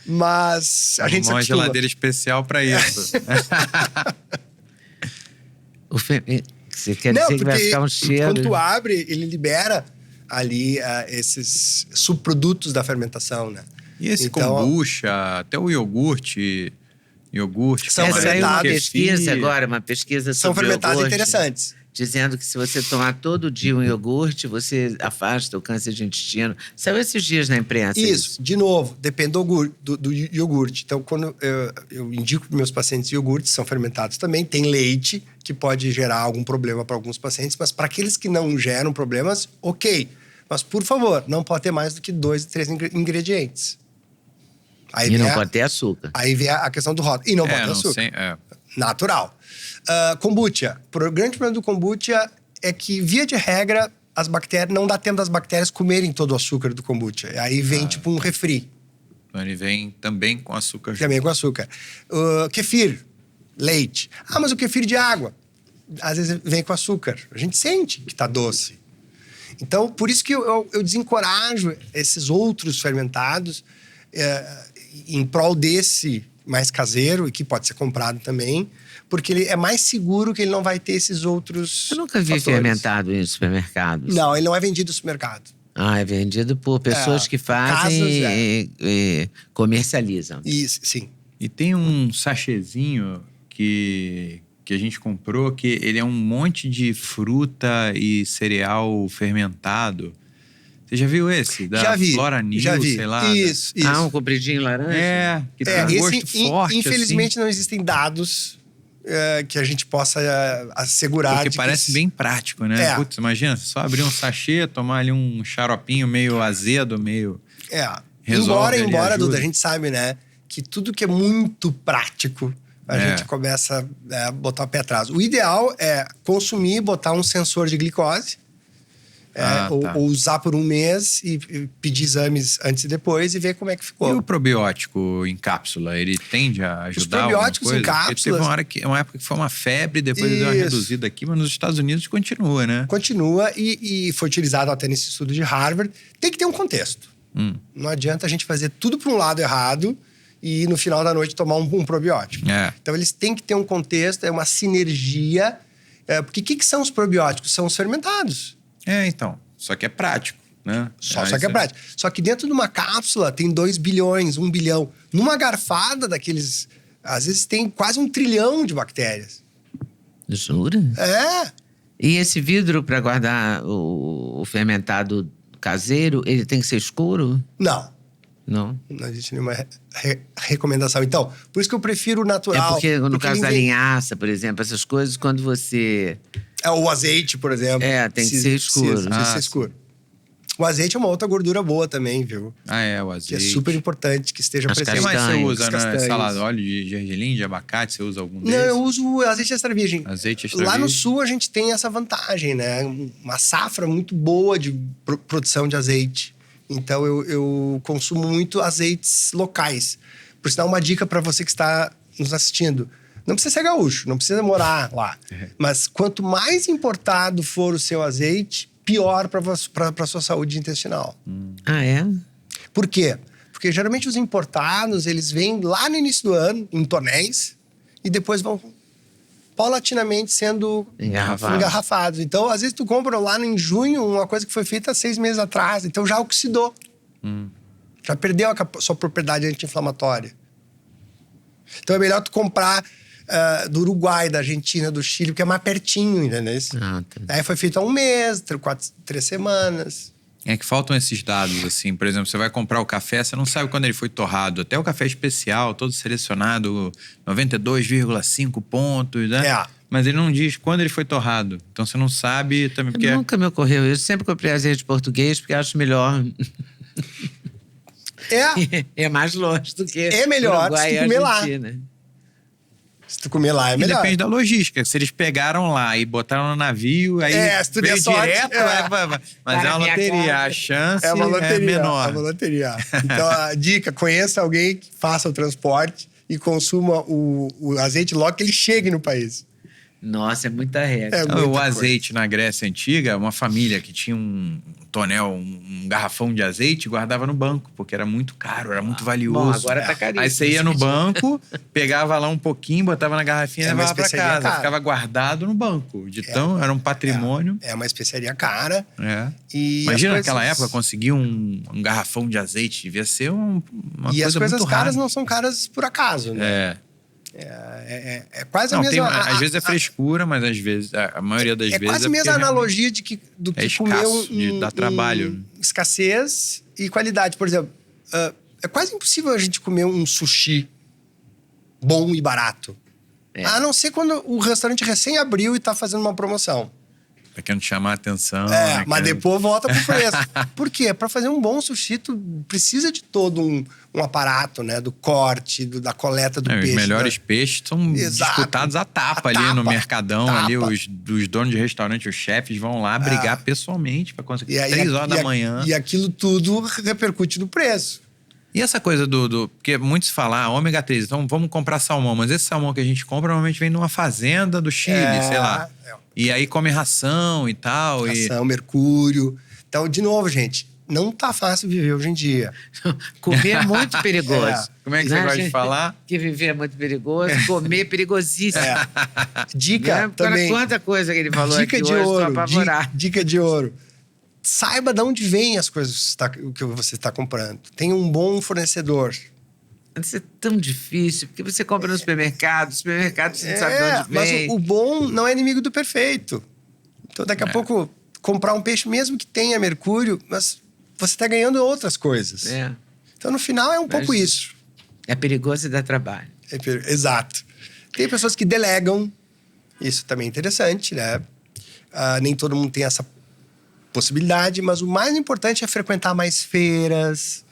Mas a gente se acostuma. Uma geladeira especial para isso. Você quer dizer que vai ficar um cheiro? Quando tu abre, ele libera ali esses subprodutos da fermentação, né? E esse kombucha, até o iogurte são saiu uma fermentados. pesquisa agora, uma pesquisa São sobre fermentados iogurte, interessantes. dizendo que se você tomar todo dia um iogurte, você afasta o câncer de intestino. Saiu esses dias na imprensa. Isso. De novo, depende do iogurte. Então, quando eu indico para meus pacientes iogurtes, são fermentados também. Tem leite, que pode gerar algum problema para alguns pacientes, mas para aqueles que não geram problemas, ok. Mas, por favor, não pode ter mais do que 2 e 3 ingredientes. E não pode ter açúcar. Aí vem a questão do rótulo. E não pode ter açúcar. Natural. Kombucha. O grande problema do kombucha é que, via de regra, as bactérias não dá tempo das bactérias comerem todo o açúcar do kombucha. Aí vem tipo um refri. Então ele vem também com açúcar. Também com açúcar. Kefir, leite. Mas o kefir de água, às vezes vem com açúcar. A gente sente que tá doce. Então, por isso que eu desencorajo esses outros fermentados em prol desse mais caseiro, e que pode ser comprado também, porque ele é mais seguro, que ele não vai ter esses outros Eu nunca vi fatores. Fermentado em supermercados. Não, ele não é vendido no supermercado. É vendido por pessoas que fazem e comercializam. Isso, sim. E tem um sachêzinho que a gente comprou, que ele é um monte de fruta e cereal fermentado. Você já viu esse? Já vi. Flora News, já vi. sei lá. Isso. Um compridinho laranja? Que tem um gosto forte, infelizmente, assim. não existem dados que a gente possa assegurar. Porque parece bem prático, né? Putz, imagina, só abrir um sachê, tomar ali um xaropinho meio azedo, meio... Embora, Duda, a gente sabe, né? Que tudo que é muito prático, a gente começa a botar o pé atrás. O ideal é consumir, botar um sensor de glicose, ou usar por um mês e pedir exames antes e depois e ver como é que ficou. E o probiótico em cápsula, ele tende a ajudar? Os probióticos em cápsulas... Teve uma época que foi uma febre, depois deu uma reduzida aqui, mas nos Estados Unidos continua, né? Continua e foi utilizado até nesse estudo de Harvard. Tem que ter um contexto. Não adianta a gente fazer tudo para um lado errado e no final da noite tomar um probiótico. Então eles têm que ter um contexto, é uma sinergia. Porque o que são os probióticos? São os fermentados. Então. Só que é prático, né? Só que é prático. Só que dentro de uma cápsula tem 2 bilhões, 1 bilhão. Numa garfada daqueles... Às vezes tem quase 1 trilhão de bactérias. Jura? É. E esse vidro para guardar o fermentado caseiro, ele tem que ser escuro? Não. Não? Não existe nenhuma recomendação. Então, por isso que eu prefiro o natural. Porque no caso da linhaça, por exemplo, essas coisas, quando você... O azeite, por exemplo. Tem que ser escuro. Precisa ser escuro. O azeite é uma outra gordura boa também, viu? O azeite. Que é super importante que esteja presente. O que mais você usa, né? Salada, óleo de gergelim, de abacate, você usa algum deles? Não, eu uso azeite extra virgem. Azeite extra virgem. Lá no sul a gente tem essa vantagem, né? Uma safra muito boa de produção de azeite. Então eu consumo muito azeites locais. Por sinal, uma dica para você que está nos assistindo. Não precisa ser gaúcho, não precisa morar lá. Mas quanto mais importado for o seu azeite, pior para a sua saúde intestinal. É? Por quê? Porque geralmente os importados, eles vêm lá no início do ano, em tonéis, e depois vão paulatinamente sendo engarrafados. Então, às vezes tu compra lá em junho uma coisa que foi feita 6 meses atrás, então já oxidou. Já perdeu a sua propriedade anti-inflamatória. Então é melhor tu comprar do Uruguai, da Argentina, do Chile, porque é mais pertinho, entendeu? Aí foi feito há 1 mês, 3 semanas. É que faltam esses dados, assim. Por exemplo, você vai comprar o café, você não sabe quando ele foi torrado. Até o café especial, todo selecionado, 92,5 pontos, né? Mas ele não diz quando ele foi torrado. Então você não sabe também porque... Nunca me ocorreu isso. Sempre comprei azeite português porque acho melhor. É mais longe do que é melhor Uruguai se tu comer lá. Se tu comer lá, é melhor. E depende da logística. Se eles pegaram lá e botaram no navio, aí se tu der sorte, direto, mas é uma loteria. A chance é menor. É uma loteria. Então, a dica, conheça alguém que faça o transporte e consuma o azeite logo que ele chegue no país. Nossa, é muita regra. O azeite na Grécia Antiga, uma família que tinha um tonel, um garrafão de azeite, guardava no banco, porque era muito caro, era muito valioso. Bom, agora tá caríssimo. Aí você ia no banco, pegava lá um pouquinho, botava na garrafinha e levava pra casa. Cara. Ficava guardado no banco. Era um patrimônio. É uma especiaria cara. E imagina naquela época conseguir um garrafão de azeite, devia ser uma coisa muito rara. E as coisas caras não são caras por acaso, né? É quase a mesma... às vezes é frescura, mas às vezes, a maioria das vezes... É quase a mesma analogia do que comer dá trabalho. Escassez e qualidade. Por exemplo, é quase impossível a gente comer um sushi bom e barato. A não ser quando o restaurante recém abriu e tá fazendo uma promoção. Tá querendo chamar a atenção. Mas depois volta pro preço. Por quê? Para fazer um bom sushi, tu precisa de todo um aparato, né? Do corte, da coleta do peixe. Os melhores peixes são disputados a tapa ali no mercadão. Ali os donos de restaurante, os chefes vão lá brigar pessoalmente para conseguir 3 horas da manhã. E aquilo tudo repercute no preço. E essa coisa porque muitos falam, ômega 3, então vamos comprar salmão. Mas esse salmão que a gente compra normalmente vem numa fazenda do Chile, sei lá. E aí come ração e tal. Ração, mercúrio. Então, de novo, gente, não tá fácil viver hoje em dia. Comer é muito perigoso. Como é que você gosta de falar? Que viver é muito perigoso, comer é perigosíssimo. Dica também. Quanta coisa que ele falou dica aqui de hoje, ouro, tô apavorado. Dica de ouro. Saiba de onde vêm as coisas que você está comprando. Tenha um bom fornecedor. Isso é tão difícil, porque você compra no supermercado você não sabe de onde vem. Mas o bom não é inimigo do perfeito. Então, daqui a pouco, comprar um peixe, mesmo que tenha mercúrio, mas você está ganhando outras coisas. Então, no final, é um pouco isso. É perigoso e dá trabalho. Exato. Tem pessoas que delegam. Isso também é interessante, né? Nem todo mundo tem essa possibilidade, mas o mais importante é frequentar mais feiras,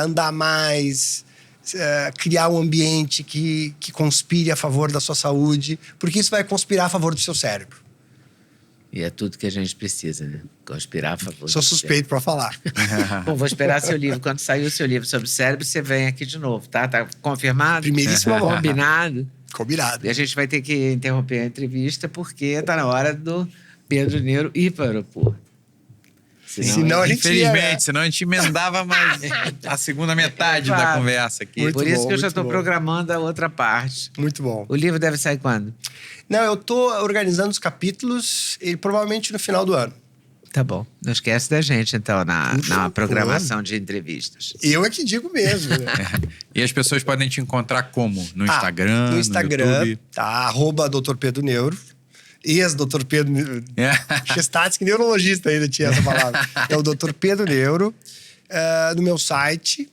andar mais, criar um ambiente que conspire a favor da sua saúde, porque isso vai conspirar a favor do seu cérebro. E é tudo que a gente precisa, né? Conspirar a favor. Sou suspeito para falar. Bom, vou esperar seu livro. Quando sair o seu livro sobre o cérebro, você vem aqui de novo, tá? Tá confirmado? Primeiríssima mão. Combinado? Combinado. E a gente vai ter que interromper a entrevista, porque tá na hora do Pedro Neuro ir para o aeroporto. Senão a gente infelizmente, senão a gente emendava mais a segunda metade da conversa aqui. Muito Por isso bom, que eu já estou bom. programando a outra parte. Muito bom. O livro deve sair quando? Não, eu tô organizando os capítulos e provavelmente no final do ano. Tá bom. Não esquece da gente, então, na programação de entrevistas. Eu é que digo mesmo. Né? E as pessoas podem te encontrar como? No Instagram, no Instagram, no YouTube? tá? @Dr. Pedro Neuro. Ex-Dr. Pedro Chestatsky, neurologista ainda tinha essa palavra. É o Dr. Pedro Neuro. No meu site.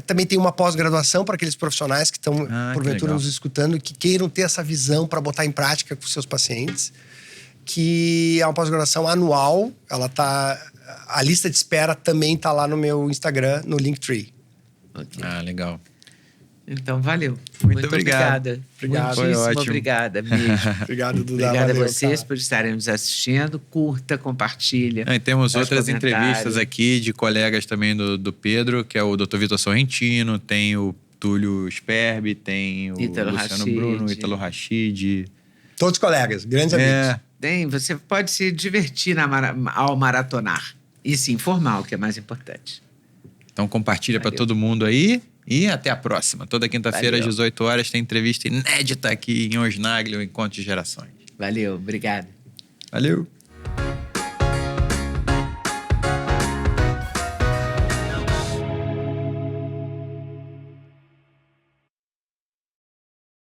Também tem uma pós-graduação para aqueles profissionais que estão, porventura, nos escutando, que queiram ter essa visão para botar em prática com seus pacientes. Que é uma pós-graduação anual. A lista de espera também está lá no meu Instagram, no Linktree. Okay. Legal. Então, valeu. Muito obrigado. Obrigado. Muitíssimo Foi ótimo. Obrigada mesmo. Obrigado, Duda. Obrigada Valeu, a vocês cara. por estarem nos assistindo. Curta, compartilha. E temos faz outras comentário. entrevistas aqui de colegas também do Pedro, que é o Dr. Vitor Sorrentino, tem o Túlio Sperbi, tem o Ítalo Luciano Rachid. Bruno, Ítalo Rachid. Todos colegas, grandes amigos. Você pode se divertir ao maratonar. E se informar, o que é mais importante. Então compartilha para todo mundo aí e até a próxima. Toda quinta-feira às Valeu. 18 horas tem entrevista inédita aqui em Osnagle, o Encontro de Gerações. Valeu, obrigado. Valeu!